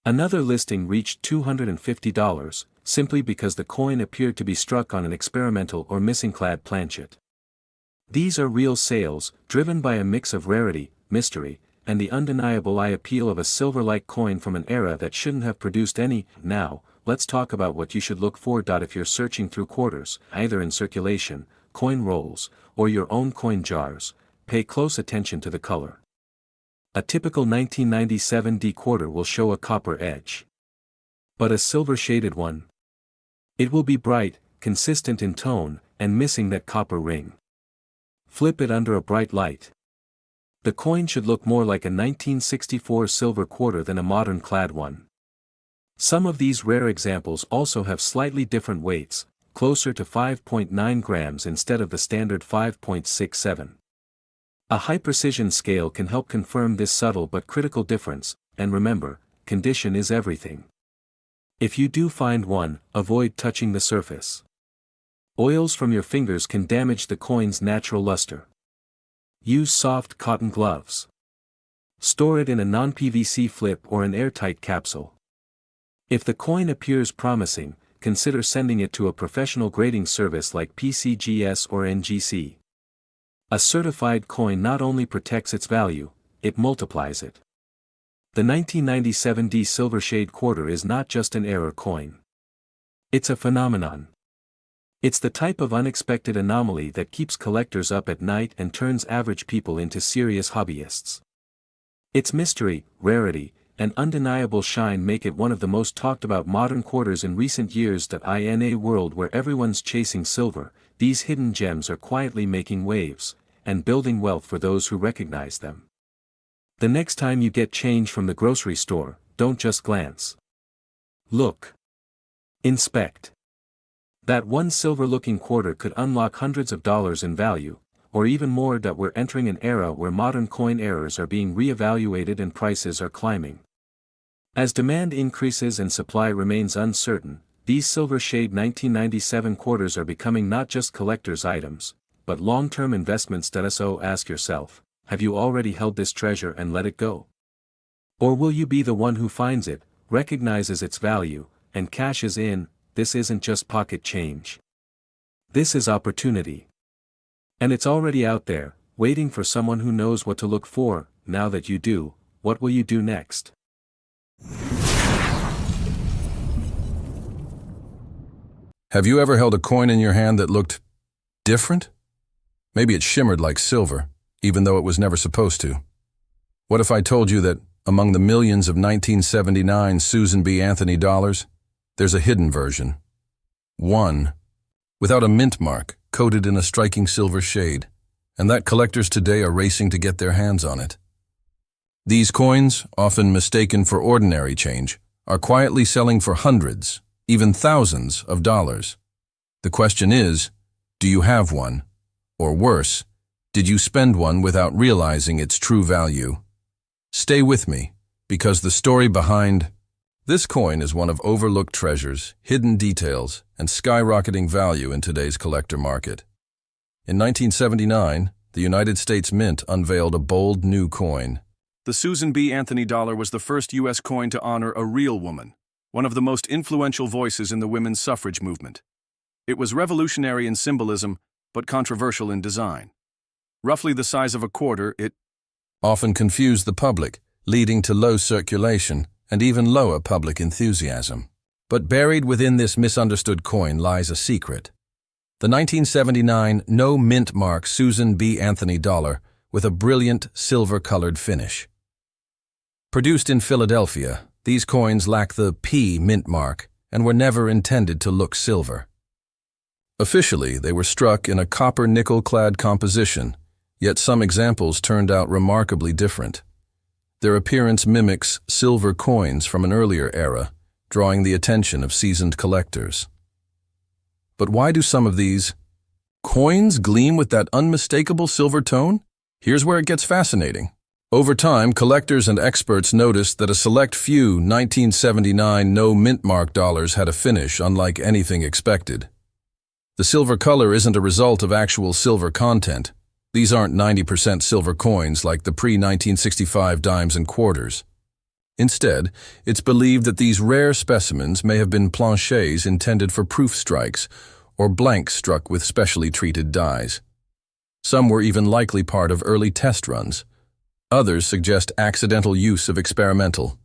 Another listing reached $250, simply because the coin appeared to be struck on an experimental or missing-clad planchet. These are real sales, driven by a mix of rarity, mystery, and the undeniable eye appeal of a silver-like coin from an era that shouldn't have produced any. Now, let's talk about what you should look for. If you're searching through quarters, either in circulation, coin rolls, or your own coin jars, pay close attention to the color. A typical 1997 D-quarter will show a copper edge. But a silver-shaded one? It will be bright, consistent in tone, and missing that copper ring. Flip it under a bright light. The coin should look more like a 1964 silver quarter than a modern clad one. Some of these rare examples also have slightly different weights, closer to 5.9 grams instead of the standard 5.67. A high-precision scale can help confirm this subtle but critical difference, and remember, condition is everything. If you do find one, avoid touching the surface. Oils from your fingers can damage the coin's natural luster. Use soft cotton gloves. Store it in a non-PVC flip or an airtight capsule. If the coin appears promising, consider sending it to a professional grading service like PCGS or NGC. A certified coin not only protects its value, it multiplies it. The 1997 D Silver Shade Quarter is not just an error coin. It's a phenomenon. It's the type of unexpected anomaly that keeps collectors up at night and turns average people into serious hobbyists. Its mystery, rarity, and undeniable shine make it one of the most talked about modern quarters in recent years. In a world where everyone's chasing silver, these hidden gems are quietly making waves, and building wealth for those who recognize them. The next time you get change from the grocery store, don't just glance. Look. Inspect. That one silver-looking quarter could unlock hundreds of dollars in value, or even more. We're entering an era where modern coin errors are being re-evaluated and prices are climbing. As demand increases and supply remains uncertain, these silver shade 1997 quarters are becoming not just collector's items, but long-term investments. So ask yourself, have you already held this treasure and let it go? Or will you be the one who finds it, recognizes its value, and cashes in? This isn't just pocket change. This is opportunity. And it's already out there, waiting for someone who knows what to look for. Now that you do, what will you do next? Have you ever held a coin in your hand that looked different? Maybe it shimmered like silver, even though it was never supposed to. What if I told you that among the millions of 1979 Susan B. Anthony dollars, there's a hidden version. One, without a mint mark, coated in a striking silver shade, and that collectors today are racing to get their hands on it. These coins, often mistaken for ordinary change, are quietly selling for hundreds, even thousands of dollars. The question is, do you have one? Or worse, did you spend one without realizing its true value? Stay with me, because the story behind this coin is one of overlooked treasures, hidden details, and skyrocketing value in today's collector market. In 1979, the United States Mint unveiled a bold new coin. The Susan B. Anthony dollar was the first U.S. coin to honor a real woman, one of the most influential voices in the women's suffrage movement. It was revolutionary in symbolism, but controversial in design. Roughly the size of a quarter, it often confused the public, leading to low circulation and even lower public enthusiasm. But buried within this misunderstood coin lies a secret. The 1979 no mint mark Susan B. Anthony dollar with a brilliant silver-colored finish. Produced in Philadelphia, these coins lack the P mint mark and were never intended to look silver. Officially, they were struck in a copper nickel-clad composition, yet some examples turned out remarkably different. Their appearance mimics silver coins from an earlier era, drawing the attention of seasoned collectors. But why do some of these Coins gleam with that unmistakable silver tone? Here's where it gets fascinating. Over time, collectors and experts noticed that a select few 1979 no-mint-mark dollars had a finish unlike anything expected. The silver color isn't a result of actual silver content. These aren't 90% silver coins like the pre-1965 dimes and quarters. Instead, it's believed that these rare specimens may have been planchets intended for proof strikes or blanks struck with specially treated dies. Some were even likely part of early test runs. Others suggest accidental use of experimental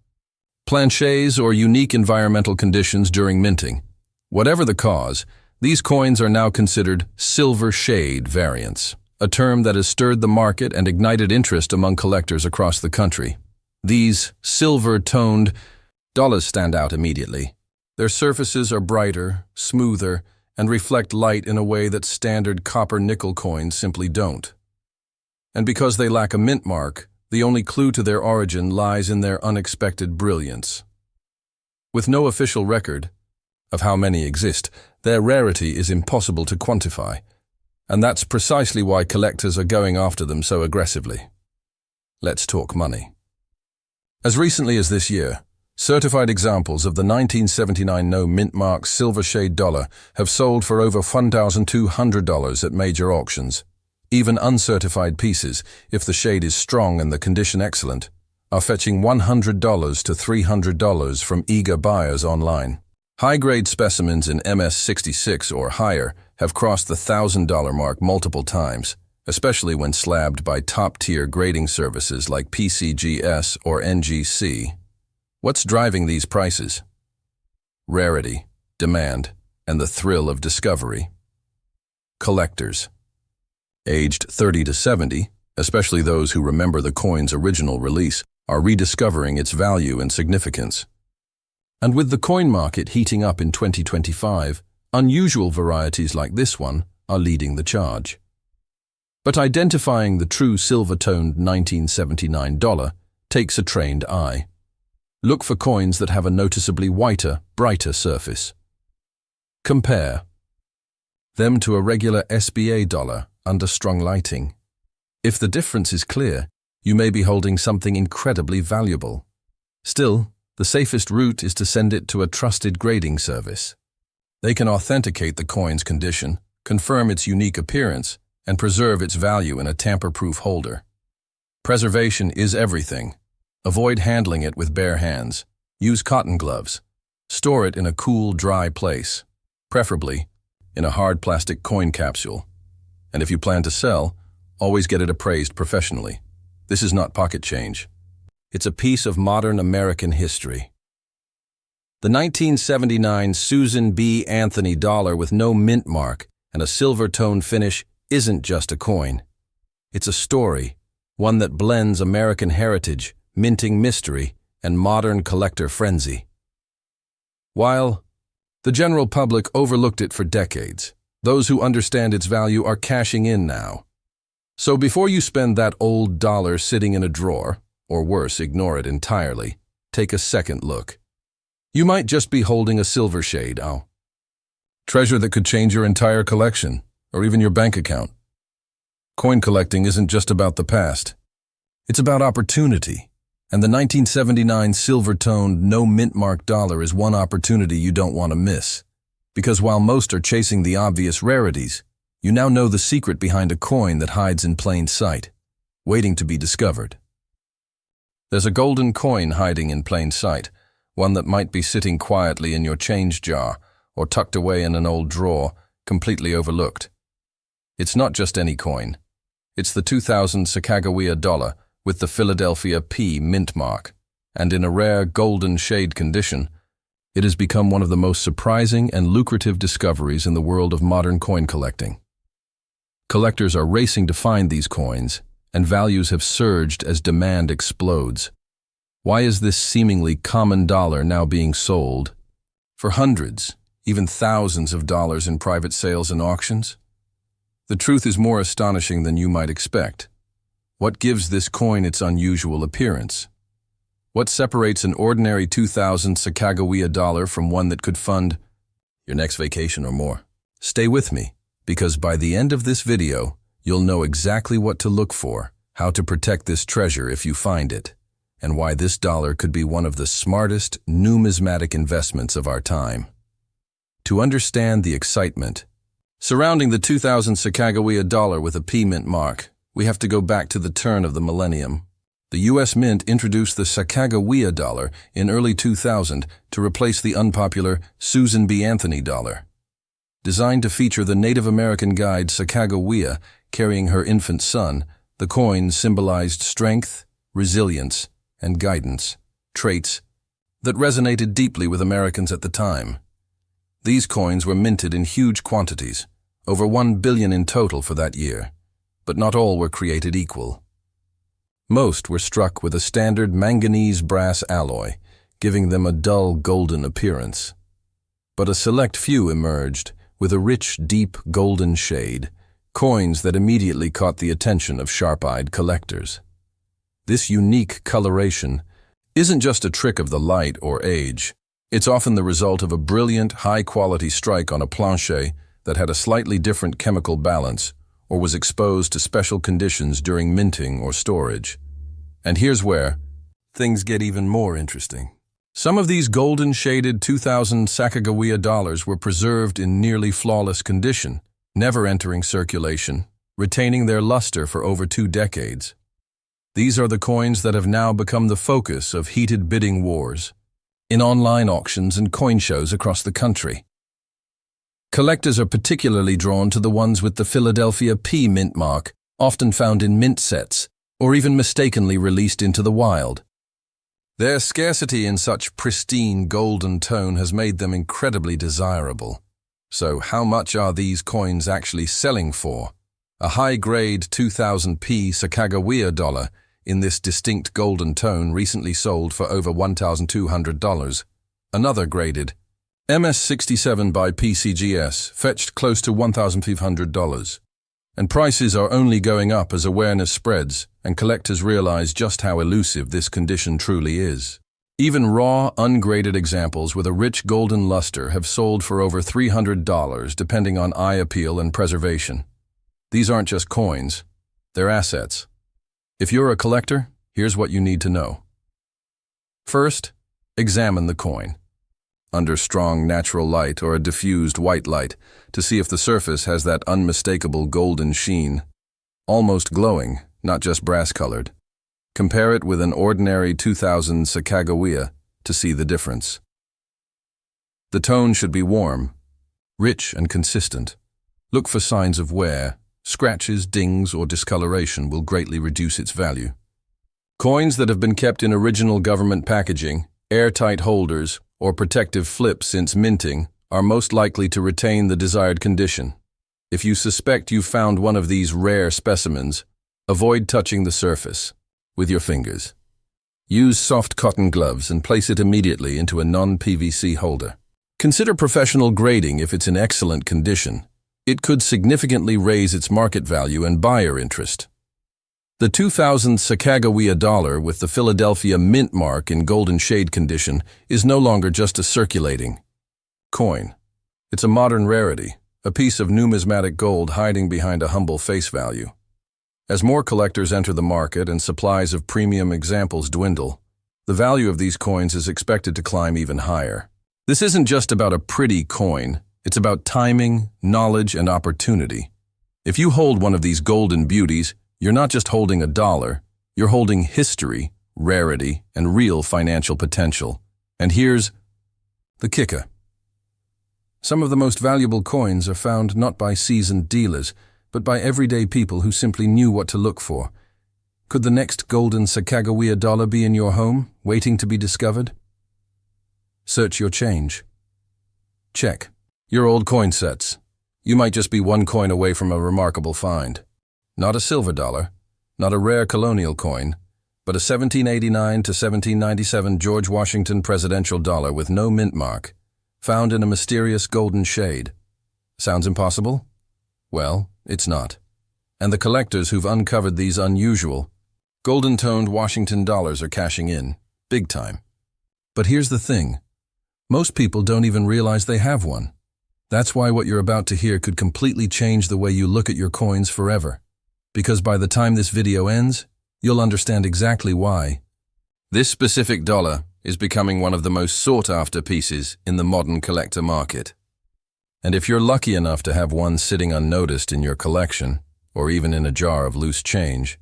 planchets or unique environmental conditions during minting. Whatever the cause, these coins are now considered silver shade variants, a term that has stirred the market and ignited interest among collectors across the country. These silver-toned dollars stand out immediately. Their surfaces are brighter, smoother, and reflect light in a way that standard copper-nickel coins simply don't. And because they lack a mint mark, the only clue to their origin lies in their unexpected brilliance. With no official record of how many exist, their rarity is impossible to quantify, and that's precisely why collectors are going after them so aggressively. Let's talk money. As recently as this year, certified examples of the 1979 no-mint-mark silver shade dollar have sold for over $1,200 at major auctions. Even uncertified pieces, if the shade is strong and the condition excellent, are fetching $100 to $300 from eager buyers online. High-grade specimens in MS66 or higher have crossed the $1,000 mark multiple times, especially when slabbed by top-tier grading services like PCGS or NGC. What's driving these prices? Rarity, demand, and the thrill of discovery. Collectors. Aged 30 to 70, especially those who remember the coin's original release, are rediscovering its value and significance. And with the coin market heating up in 2025, unusual varieties like this one are leading the charge. But identifying the true silver-toned 1979 dollar takes a trained eye. Look for coins that have a noticeably whiter, brighter surface. Compare them to a regular SBA dollar under strong lighting. If the difference is clear, you may be holding something incredibly valuable. Still, the safest route is to send it to a trusted grading service. They can authenticate the coin's condition, confirm its unique appearance, and preserve its value in a tamper-proof holder. Preservation is everything. Avoid handling it with bare hands. Use cotton gloves. Store it in a cool, dry place, preferably in a hard plastic coin capsule. And if you plan to sell, always get it appraised professionally. This is not pocket change. It's a piece of modern American history. The 1979 Susan B. Anthony dollar with no mint mark and a silver-tone finish isn't just a coin. It's a story, one that blends American heritage, minting mystery, and modern collector frenzy. While the general public overlooked it for decades, those who understand its value are cashing in now. So before you spend that old dollar sitting in a drawer, or worse, ignore it entirely, take a second look. You might just be holding a silver shade, treasure that could change your entire collection, or even your bank account. Coin collecting isn't just about the past. It's about opportunity. And the 1979 silver-toned, no-mint-mark dollar is one opportunity you don't want to miss. Because while most are chasing the obvious rarities, you now know the secret behind a coin that hides in plain sight, waiting to be discovered. There's a golden coin hiding in plain sight, one that might be sitting quietly in your change jar or tucked away in an old drawer, completely overlooked. It's not just any coin. It's the 2000 Sacagawea dollar with the Philadelphia P mint mark, and in a rare golden shade condition, it has become one of the most surprising and lucrative discoveries in the world of modern coin collecting. Collectors are racing to find these coins, and values have surged as demand explodes. Why is this seemingly common dollar now being sold for hundreds, even thousands of dollars in private sales and auctions? The truth is more astonishing than you might expect. What gives this coin its unusual appearance? What separates an ordinary 2000 Sacagawea dollar from one that could fund your next vacation or more? Stay with me, because by the end of this video, you'll know exactly what to look for, how to protect this treasure if you find it, and why this dollar could be one of the smartest numismatic investments of our time. To understand the excitement surrounding the 2000 Sacagawea dollar with a P mint mark, we have to go back to the turn of the millennium. The U.S. Mint introduced the Sacagawea dollar in early 2000 to replace the unpopular Susan B. Anthony dollar. Designed to feature the Native American guide Sacagawea carrying her infant son, the coin symbolized strength, resilience, and guidance, traits that resonated deeply with Americans at the time. These coins were minted in huge quantities, over 1 billion in total for that year, but not all were created equal. Most were struck with a standard manganese brass alloy, giving them a dull golden appearance. But a select few emerged with a rich, deep golden shade, coins that immediately caught the attention of sharp-eyed collectors. This unique coloration isn't just a trick of the light or age. It's often the result of a brilliant, high-quality strike on a plancher that had a slightly different chemical balance or was exposed to special conditions during minting or storage. And here's where things get even more interesting. Some of these golden-shaded 2000 Sacagawea dollars were preserved in nearly flawless condition, never entering circulation, retaining their luster for over 2 decades. These are the coins that have now become the focus of heated bidding wars in online auctions and coin shows across the country. Collectors are particularly drawn to the ones with the Philadelphia P mint mark, often found in mint sets, or even mistakenly released into the wild. Their scarcity in such pristine golden tone has made them incredibly desirable. So how much are these coins actually selling for? A high-grade 2000p Sacagawea dollar in this distinct golden tone recently sold for over $1,200. Another graded MS67 by PCGS fetched close to $1,500. And prices are only going up as awareness spreads and collectors realize just how elusive this condition truly is. Even raw, ungraded examples with a rich golden luster have sold for over $300 depending on eye appeal and preservation. These aren't just coins, they're assets. If you're a collector, here's what you need to know. First, examine the coin under strong natural light or a diffused white light to see if the surface has that unmistakable golden sheen, almost glowing, not just brass-colored. Compare it with an ordinary 2000 Sacagawea to see the difference. The tone should be warm, rich and consistent. Look for signs of wear. Scratches, dings, or discoloration will greatly reduce its value. Coins that have been kept in original government packaging, airtight holders, or protective flips since minting are most likely to retain the desired condition. If you suspect you've found one of these rare specimens, avoid touching the surface with your fingers. Use soft cotton gloves and place it immediately into a non-PVC holder. Consider professional grading if it's in excellent condition. It could significantly raise its market value and buyer interest. The 2000 Sacagawea dollar with the Philadelphia mint mark in golden shade condition is no longer just a circulating coin. It's a modern rarity, a piece of numismatic gold hiding behind a humble face value. As more collectors enter the market and supplies of premium examples dwindle, the value of these coins is expected to climb even higher. This isn't just about a pretty coin, it's about timing, knowledge, and opportunity. If you hold one of these golden beauties, you're not just holding a dollar, you're holding history, rarity, and real financial potential. And here's the kicker. Some of the most valuable coins are found not by seasoned dealers, but by everyday people who simply knew what to look for. Could the next golden Sacagawea dollar be in your home, waiting to be discovered? Search your change. Check your old coin sets. You might just be one coin away from a remarkable find. Not a silver dollar, not a rare colonial coin, but a 1789 to 1797 George Washington presidential dollar with no mint mark, found in a mysterious golden shade. Sounds impossible? Well, it's not. And the collectors who've uncovered these unusual, golden-toned Washington dollars are cashing in, big time. But here's the thing. Most people don't even realize they have one. That's why what you're about to hear could completely change the way you look at your coins forever. Because by the time this video ends, you'll understand exactly why. This specific dollar is becoming one of the most sought-after pieces in the modern collector market. And if you're lucky enough to have one sitting unnoticed in your collection, or even in a jar of loose change,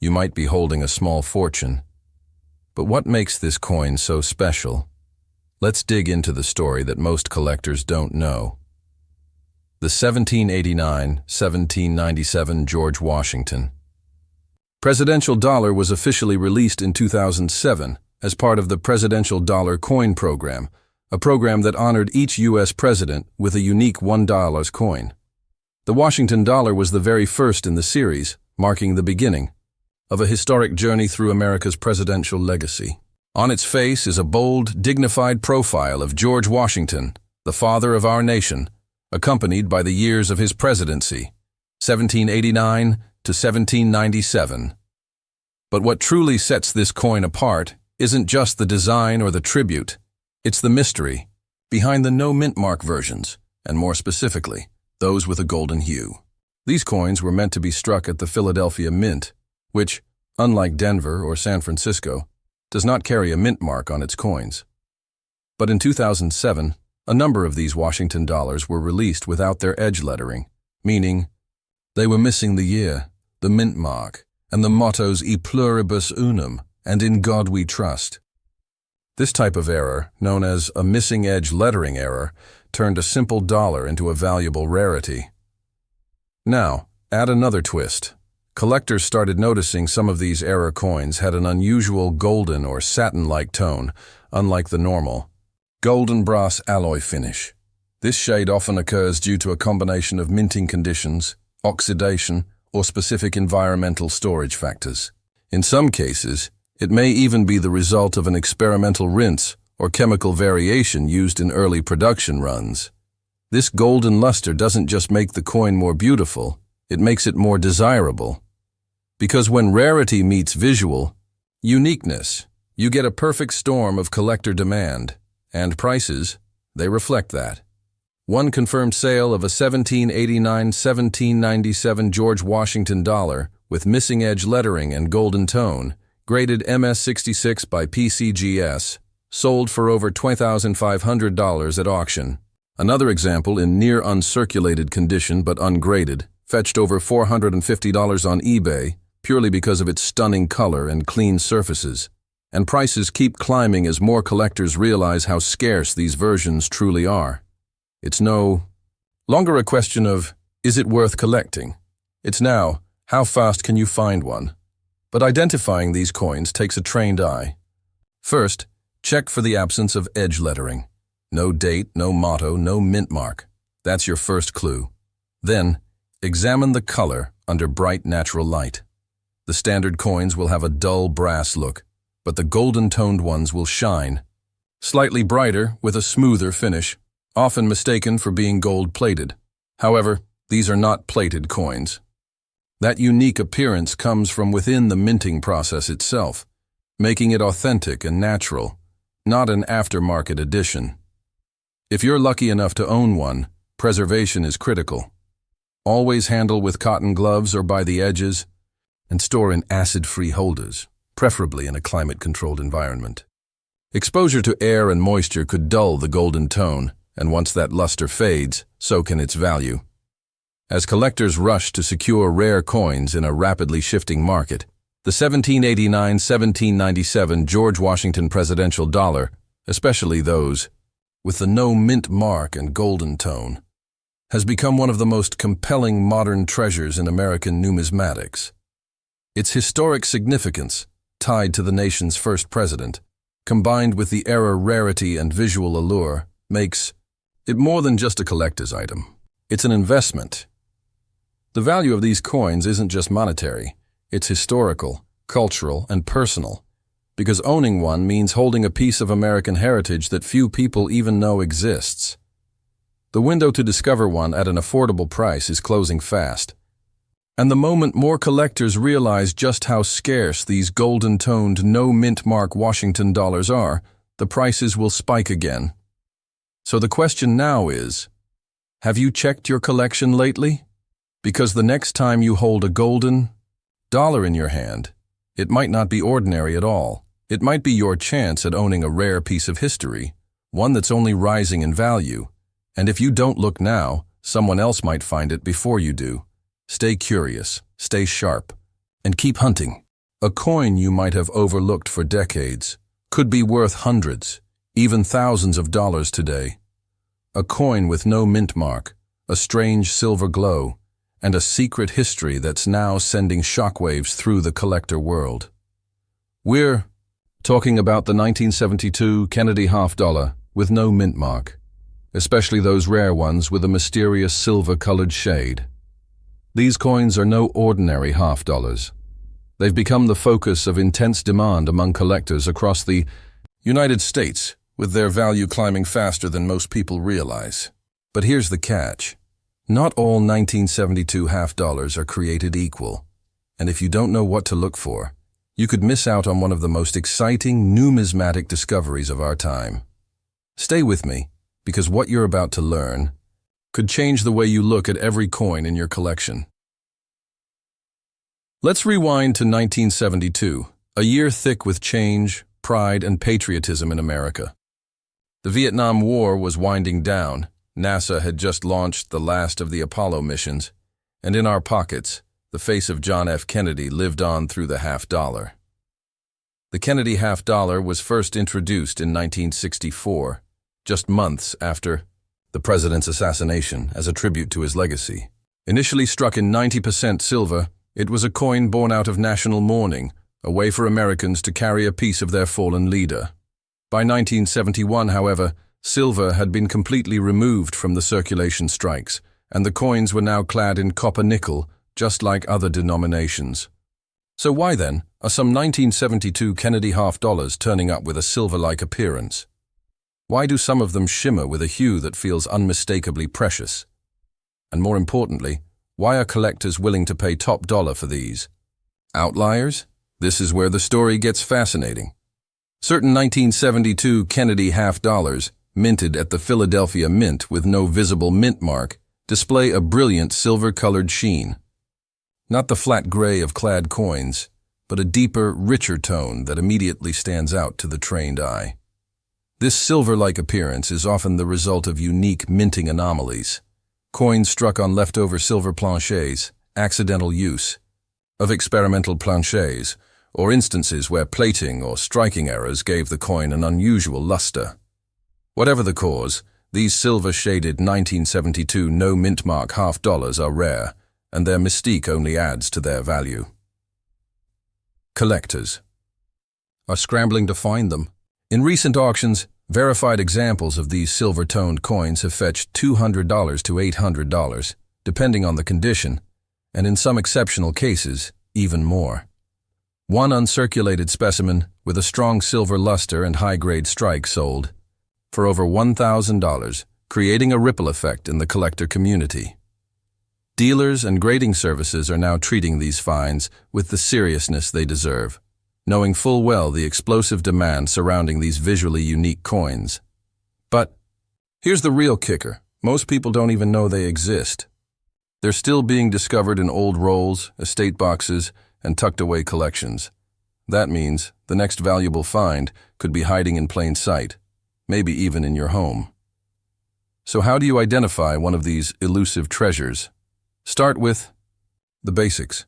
you might be holding a small fortune. But what makes this coin so special? Let's dig into the story that most collectors don't know. The 1789-1797 George Washington presidential dollar was officially released in 2007 as part of the Presidential Dollar Coin Program, a program that honored each U.S. president with a unique $1 coin. The Washington dollar was the very first in the series, marking the beginning of a historic journey through America's presidential legacy. On its face is a bold, dignified profile of George Washington, the father of our nation, accompanied by the years of his presidency, 1789 to 1797. But what truly sets this coin apart isn't just the design or the tribute, it's the mystery behind the no mint mark versions, and more specifically, those with a golden hue. These coins were meant to be struck at the Philadelphia Mint, which, unlike Denver or San Francisco, does not carry a mint mark on its coins. But in 2007, a number of these Washington dollars were released without their edge lettering, meaning they were missing the year, the mint mark, and the mottos E pluribus unum and In God We Trust. This type of error, known as a missing edge lettering error, turned a simple dollar into a valuable rarity. Now, add another twist. Collectors started noticing some of these error coins had an unusual golden or satin-like tone, unlike the normal golden brass alloy finish. This shade often occurs due to a combination of minting conditions, oxidation, or specific environmental storage factors. In some cases, it may even be the result of an experimental rinse or chemical variation used in early production runs. This golden luster doesn't just make the coin more beautiful, it makes it more desirable. Because when rarity meets visual uniqueness, you get a perfect storm of collector demand. And prices, they reflect that. One confirmed sale of a 1789-1797 George Washington dollar with missing edge lettering and golden tone, graded MS66 by PCGS, sold for over $2,500 at auction. Another example in near uncirculated condition but ungraded, fetched over $450 on eBay purely because of its stunning color and clean surfaces. And prices keep climbing as more collectors realize how scarce these versions truly are. It's no longer a question of, is it worth collecting? It's now, how fast can you find one? But identifying these coins takes a trained eye. First, check for the absence of edge lettering. No date, no motto, no mint mark. That's your first clue. Then, examine the color under bright natural light. The standard coins will have a dull brass look, but the golden-toned ones will shine. Slightly brighter with a smoother finish, often mistaken for being gold-plated. However, these are not plated coins. That unique appearance comes from within the minting process itself, making it authentic and natural, not an aftermarket addition. If you're lucky enough to own one, preservation is critical. Always handle with cotton gloves or by the edges, and store in acid-free holders, preferably in a climate-controlled environment. Exposure to air and moisture could dull the golden tone, and once that luster fades, so can its value. As collectors rush to secure rare coins in a rapidly shifting market, the 1789-1797 George Washington presidential dollar, especially those with the no mint mark and golden tone, has become one of the most compelling modern treasures in American numismatics. Its historic significance, tied to the nation's first president, combined with the era rarity and visual allure, makes it more than just a collector's item. It's an investment. The value of these coins isn't just monetary, it's historical, cultural, and personal, because owning one means holding a piece of American heritage that few people even know exists. The window to discover one at an affordable price is closing fast. And the moment more collectors realize just how scarce these golden-toned, no-mint-mark Washington dollars are, the prices will spike again. So the question now is, Have you checked your collection lately? Because the next time you hold a golden dollar in your hand, it might not be ordinary at all. It might be your chance at owning a rare piece of history, one that's only rising in value. And if you don't look now, someone else might find it before you do. Stay curious, stay sharp, and keep hunting. A coin you might have overlooked for decades could be worth hundreds, even thousands of dollars today. A coin with no mint mark, a strange silver glow, and a secret history that's now sending shockwaves through the collector world. We're talking about the 1972 Kennedy half-dollar with no mint mark, especially those rare ones with a mysterious silver-colored shade. These coins are no ordinary half-dollars. They've become the focus of intense demand among collectors across the United States, with their value climbing faster than most people realize. But here's the catch. Not all 1972 half-dollars are created equal, and if you don't know what to look for, you could miss out on one of the most exciting numismatic discoveries of our time. Stay with me, because what you're about to learn could change the way you look at every coin in your collection. Let's rewind to 1972, a year thick with change, pride, and patriotism in America. The Vietnam War was winding down. NASA had just launched the last of the Apollo missions, and in our pockets, the face of John F. Kennedy lived on through the half-dollar. The Kennedy half-dollar was first introduced in 1964, just months after the president's assassination, as a tribute to his legacy. Initially struck in 90% silver, it was a coin born out of national mourning, a way for Americans to carry a piece of their fallen leader. By 1971, however, silver had been completely removed from the circulation strikes, and the coins were now clad in copper-nickel, just like other denominations. So why then are some 1972 Kennedy half-dollars turning up with a silver-like appearance? Why do some of them shimmer with a hue that feels unmistakably precious? And more importantly, why are collectors willing to pay top dollar for these? Outliers? This is where the story gets fascinating. Certain 1972 Kennedy half-dollars, minted at the Philadelphia Mint with no visible mint mark, display a brilliant silver-colored sheen. Not the flat gray of clad coins, but a deeper, richer tone that immediately stands out to the trained eye. This silver-like appearance is often the result of unique minting anomalies. Coins struck on leftover silver planchets, accidental use of experimental planchets, or instances where plating or striking errors gave the coin an unusual luster. Whatever the cause, these silver-shaded 1972 no-mint-mark half-dollars are rare, and their mystique only adds to their value. Collectors are scrambling to find them. In recent auctions, verified examples of these silver-toned coins have fetched $200 to $800, depending on the condition, and in some exceptional cases, even more. One uncirculated specimen with a strong silver luster and high-grade strike sold for over $1,000, creating a ripple effect in the collector community. Dealers and grading services are now treating these finds with the seriousness they deserve, knowing full well the explosive demand surrounding these visually unique coins. But here's the real kicker. Most people don't even know they exist. They're still being discovered in old rolls, estate boxes, and tucked-away collections. That means the next valuable find could be hiding in plain sight, maybe even in your home. So how do you identify one of these elusive treasures? Start with the basics.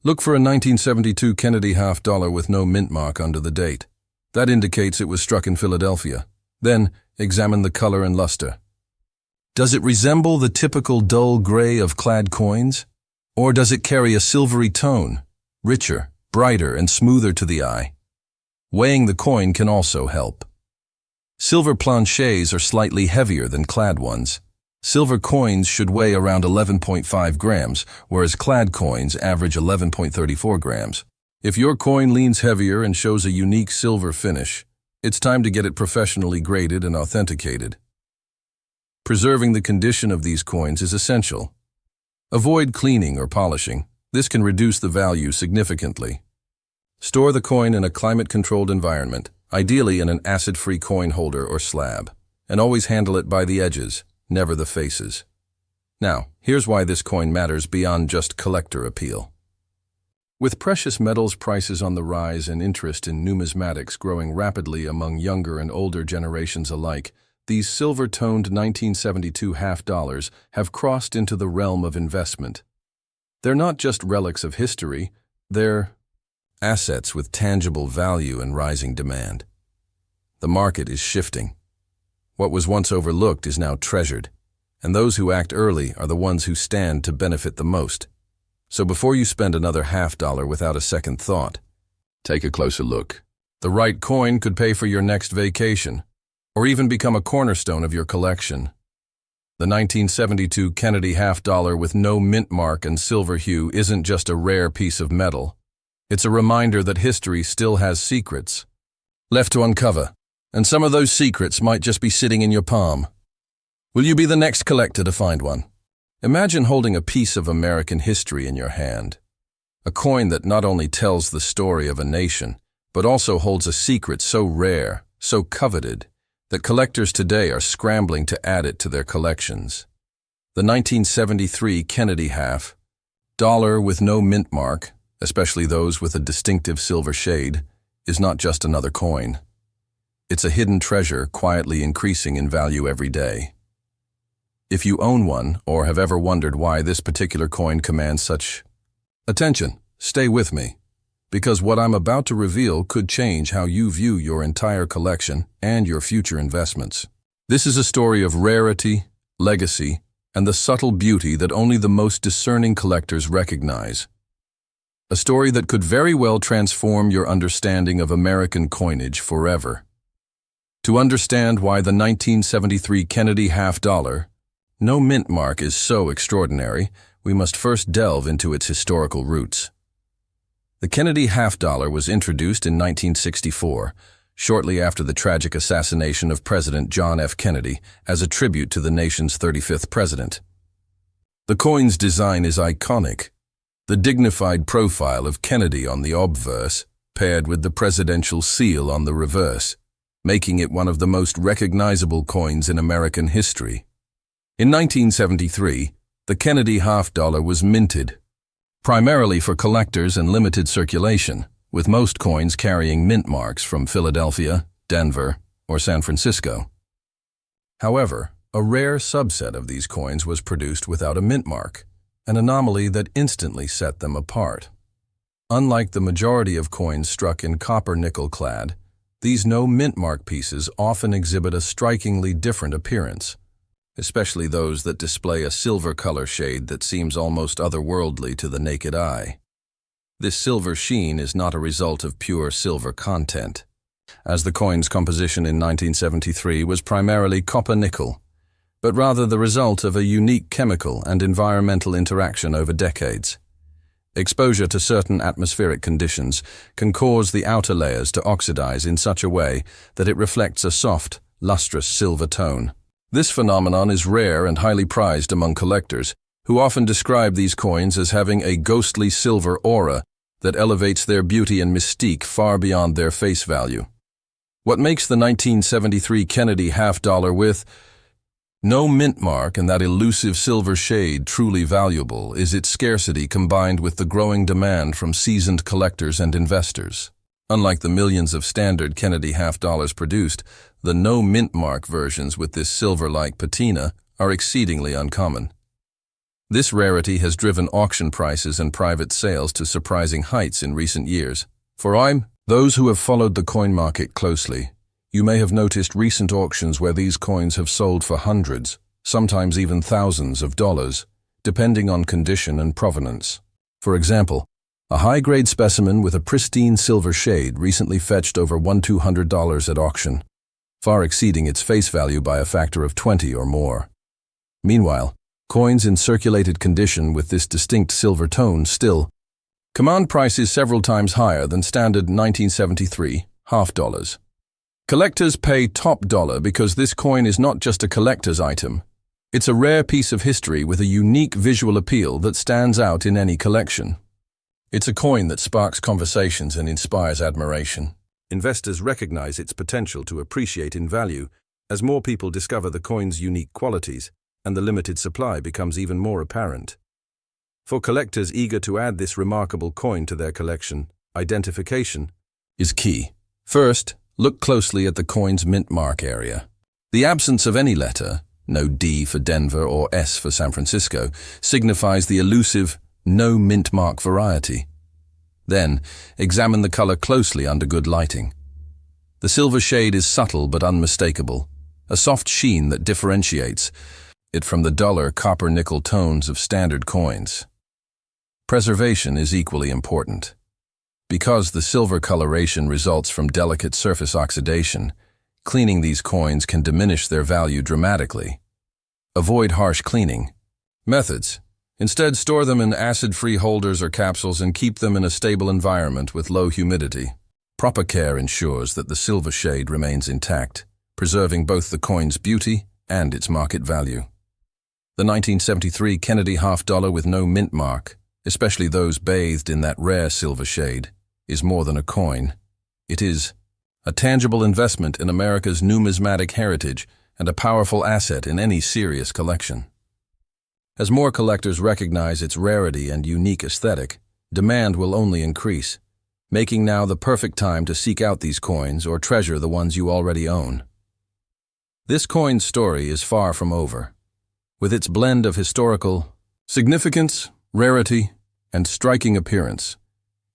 Look for a 1972 Kennedy half-dollar with no mint mark under the date. That indicates it was struck in Philadelphia. Then examine the color and luster. Does it resemble the typical dull gray of clad coins? Or does it carry a silvery tone? Richer, brighter, and smoother to the eye. Weighing the coin can also help. Silver planchets are slightly heavier than clad ones. Silver coins should weigh around 11.5 grams, whereas clad coins average 11.34 grams. If your coin leans heavier and shows a unique silver finish, it's time to get it professionally graded and authenticated. Preserving the condition of these coins is essential. Avoid cleaning or polishing. This can reduce the value significantly. Store the coin in a climate-controlled environment, ideally in an acid-free coin holder or slab, and always handle it by the edges, never the faces. Now, here's why this coin matters beyond just collector appeal. With precious metals prices on the rise and interest in numismatics growing rapidly among younger and older generations alike, these silver-toned 1972 half-dollars have crossed into the realm of investment. They're not just relics of history, they're assets with tangible value and rising demand. The market is shifting. What was once overlooked is now treasured, and those who act early are the ones who stand to benefit the most. So before you spend another $50 without a second thought, take a closer look. The right coin could pay for your next vacation, or even become a cornerstone of your collection. The 1972 Kennedy half-dollar with no mint mark and silver hue isn't just a rare piece of metal. It's a reminder that history still has secrets left to uncover, and some of those secrets might just be sitting in your palm. Will you be the next collector to find one? Imagine holding a piece of American history in your hand, a coin that not only tells the story of a nation, but also holds a secret so rare, so coveted, that collectors today are scrambling to add it to their collections. The 1973 Kennedy half-dollar with no mint mark, especially those with a distinctive silver shade, is not just another coin. It's a hidden treasure quietly increasing in value every day. If you own one or have ever wondered why this particular coin commands such attention, stay with me, because what I'm about to reveal could change how you view your entire collection and your future investments. This is a story of rarity, legacy, and the subtle beauty that only the most discerning collectors recognize. A story that could very well transform your understanding of American coinage forever. To understand why the 1973 Kennedy half-dollar no mint mark is so extraordinary, we must first delve into its historical roots. The Kennedy half-dollar was introduced in 1964, shortly after the tragic assassination of President John F. Kennedy, as a tribute to the nation's 35th president. The coin's design is iconic. The dignified profile of Kennedy on the obverse, paired with the presidential seal on the reverse, making it one of the most recognizable coins in American history. In 1973, the Kennedy half-dollar was minted, primarily for collectors and limited circulation, with most coins carrying mint marks from Philadelphia, Denver, or San Francisco. However, a rare subset of these coins was produced without a mint mark, an anomaly that instantly set them apart. Unlike the majority of coins struck in copper-nickel clad, these no mint mark pieces often exhibit a strikingly different appearance, especially those that display a silver color shade that seems almost otherworldly to the naked eye. This silver sheen is not a result of pure silver content, as the coin's composition in 1973 was primarily copper-nickel, but rather the result of a unique chemical and environmental interaction over decades. Exposure to certain atmospheric conditions can cause the outer layers to oxidize in such a way that it reflects a soft, lustrous silver tone. This phenomenon is rare and highly prized among collectors, who often describe these coins as having a ghostly silver aura that elevates their beauty and mystique far beyond their face value. What makes the 1973 Kennedy half-dollar with no mint mark and that elusive silver shade truly valuable is its scarcity combined with the growing demand from seasoned collectors and investors. Unlike the millions of standard Kennedy half-dollars produced, the no mint mark versions with this silver-like patina are exceedingly uncommon. This rarity has driven auction prices and private sales to surprising heights in recent years. For those who have followed the coin market closely, you may have noticed recent auctions where these coins have sold for hundreds, sometimes even thousands of dollars, depending on condition and provenance. For example, a high-grade specimen with a pristine silver shade recently fetched over $1,200 at auction, far exceeding its face value by a factor of 20 or more. Meanwhile, coins in circulated condition with this distinct silver tone still command prices several times higher than standard 1973 half-dollars. Collectors pay top dollar because this coin is not just a collector's item. It's a rare piece of history with a unique visual appeal that stands out in any collection. It's a coin that sparks conversations and inspires admiration. Investors recognize its potential to appreciate in value as more people discover the coin's unique qualities, and the limited supply becomes even more apparent. For collectors eager to add this remarkable coin to their collection, identification is key. First, look closely at the coin's mint mark area. The absence of any letter, no D for Denver or S for San Francisco, signifies the elusive, no mint mark variety. Then, examine the color closely under good lighting. The silver shade is subtle but unmistakable, a soft sheen that differentiates it from the duller copper-nickel tones of standard coins. Preservation is equally important. Because the silver coloration results from delicate surface oxidation, cleaning these coins can diminish their value dramatically. Avoid harsh cleaning. Methods: instead, store them in acid-free holders or capsules and keep them in a stable environment with low humidity. Proper care ensures that the silver shade remains intact, preserving both the coin's beauty and its market value. The 1973 Kennedy $50 with no mint mark, especially those bathed in that rare silver shade, is more than a coin. It is a tangible investment in America's numismatic heritage and a powerful asset in any serious collection. As more collectors recognize its rarity and unique aesthetic, demand will only increase, making now the perfect time to seek out these coins or treasure the ones you already own. This coin's story is far from over. With its blend of historical significance, rarity, and striking appearance,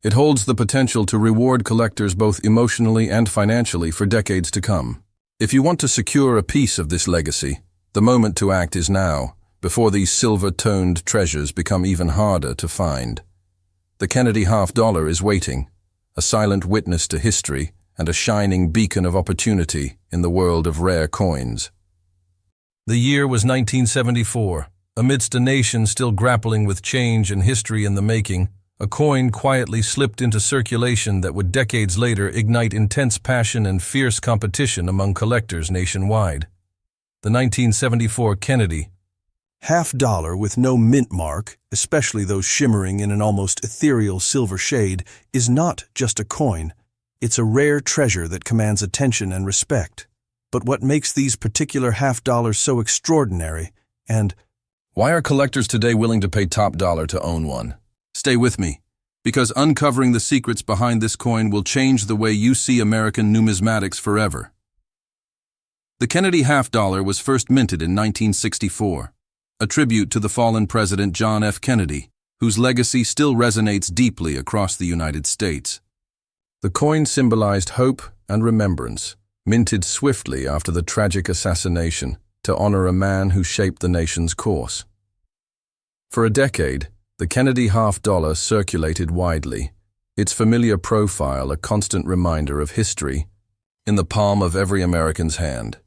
it holds the potential to reward collectors both emotionally and financially for decades to come. If you want to secure a piece of this legacy, the moment to act is now, before these silver-toned treasures become even harder to find. The Kennedy $50 is waiting, a silent witness to history and a shining beacon of opportunity in the world of rare coins. The year was 1974. Amidst a nation still grappling with change and history in the making, a coin quietly slipped into circulation that would decades later ignite intense passion and fierce competition among collectors nationwide. The 1974 Kennedy $50 with no mint mark, especially those shimmering in an almost ethereal silver shade, is not just a coin. It's a rare treasure that commands attention and respect. But what makes these particular $50 so extraordinary, and why are collectors today willing to pay top dollar to own one? Stay with me, because uncovering the secrets behind this coin will change the way you see American numismatics forever. The Kennedy $50 was first minted in 1964, a tribute to the fallen President John F. Kennedy, whose legacy still resonates deeply across the United States. The coin symbolized hope and remembrance, minted swiftly after the tragic assassination to honor a man who shaped the nation's course. For a decade, the Kennedy $50 circulated widely, its familiar profile a constant reminder of history in the palm of every American's hand.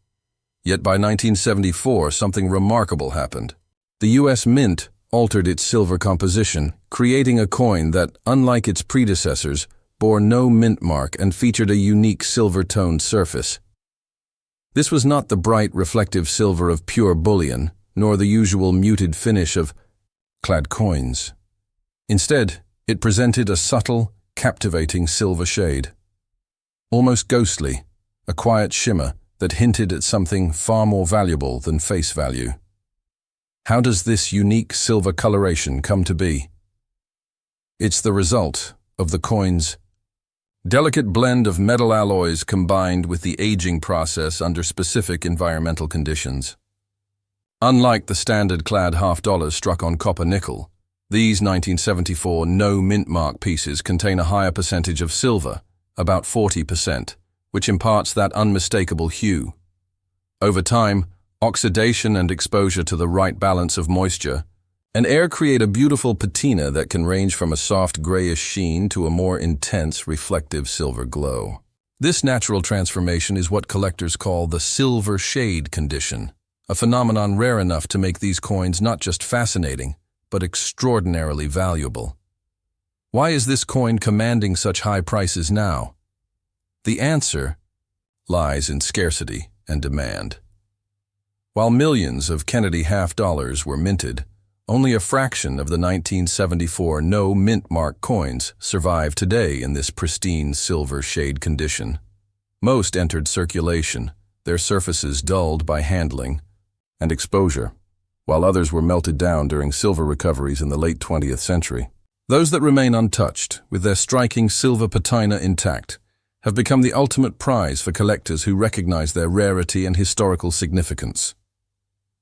Yet by 1974, something remarkable happened. The U.S. Mint altered its silver composition, creating a coin that, unlike its predecessors, bore no mint mark and featured a unique silver-toned surface. This was not the bright, reflective silver of pure bullion, nor the usual muted finish of clad coins. Instead, it presented a subtle, captivating silver shade. Almost ghostly, a quiet shimmer that hinted at something far more valuable than face value. How does this unique silver coloration come to be? It's the result of the coin's delicate blend of metal alloys combined with the aging process under specific environmental conditions. Unlike the standard clad $50 struck on copper nickel, these 1974 no mint mark pieces contain a higher percentage of silver, about 40%, which imparts that unmistakable hue. Over time, oxidation and exposure to the right balance of moisture and air create a beautiful patina that can range from a soft grayish sheen to a more intense reflective silver glow. This natural transformation is what collectors call the silver shade condition, a phenomenon rare enough to make these coins not just fascinating, but extraordinarily valuable. Why is this coin commanding such high prices now? The answer lies in scarcity and demand. While millions of Kennedy $50 were minted, only a fraction of the 1974 no mint mark coins survive today in this pristine silver shade condition. Most entered circulation, their surfaces dulled by handling and exposure. while others were melted down during silver recoveries in the late 20th century. Those that remain untouched, with their striking silver patina intact, have become the ultimate prize for collectors who recognize their rarity and historical significance.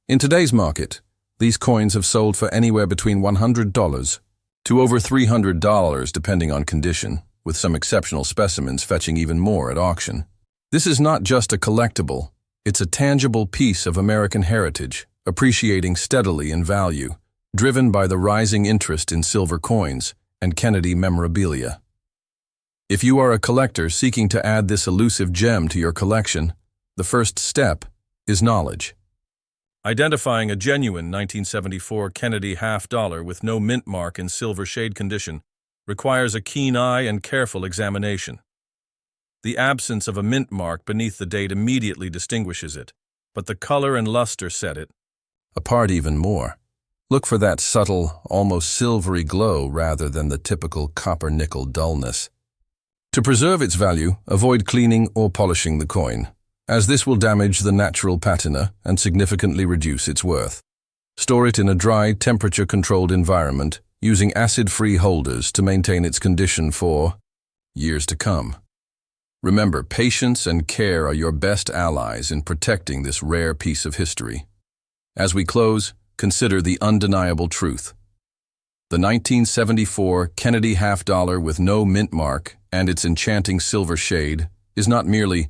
In today's market, these coins have sold for anywhere between $100 to over $300 depending on condition, with some exceptional specimens fetching even more at auction. This is not just a collectible, it's a tangible piece of American heritage, appreciating steadily in value, driven by the rising interest in silver coins and Kennedy memorabilia. If you are a collector seeking to add this elusive gem to your collection, the first step is knowledge. Identifying a genuine 1974 Kennedy half-dollar with no mint mark in silver shade condition requires a keen eye and careful examination. The absence of a mint mark beneath the date immediately distinguishes it, but the color and luster set it apart even more. Look for that subtle, almost silvery glow rather than the typical copper-nickel dullness. To preserve its value, avoid cleaning or polishing the coin, as this will damage the natural patina and significantly reduce its worth. Store it in a dry, temperature-controlled environment using acid-free holders to maintain its condition for years to come. Remember, patience and care are your best allies in protecting this rare piece of history. As we close, consider the undeniable truth. The 1974 Kennedy half-dollar with no mint mark and its enchanting silver shade is not merely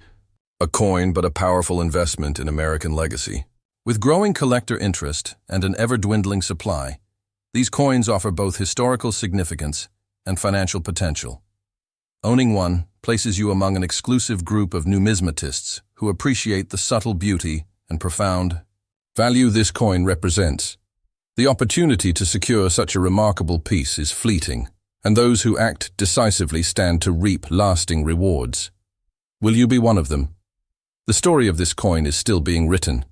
a coin but a powerful investment in American legacy. With growing collector interest and an ever-dwindling supply, these coins offer both historical significance and financial potential. Owning one places you among an exclusive group of numismatists who appreciate the subtle beauty and profound value this coin represents. The opportunity to secure such a remarkable piece is fleeting, and those who act decisively stand to reap lasting rewards. Will you be one of them? The story of this coin is still being written,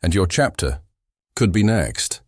and your chapter could be next.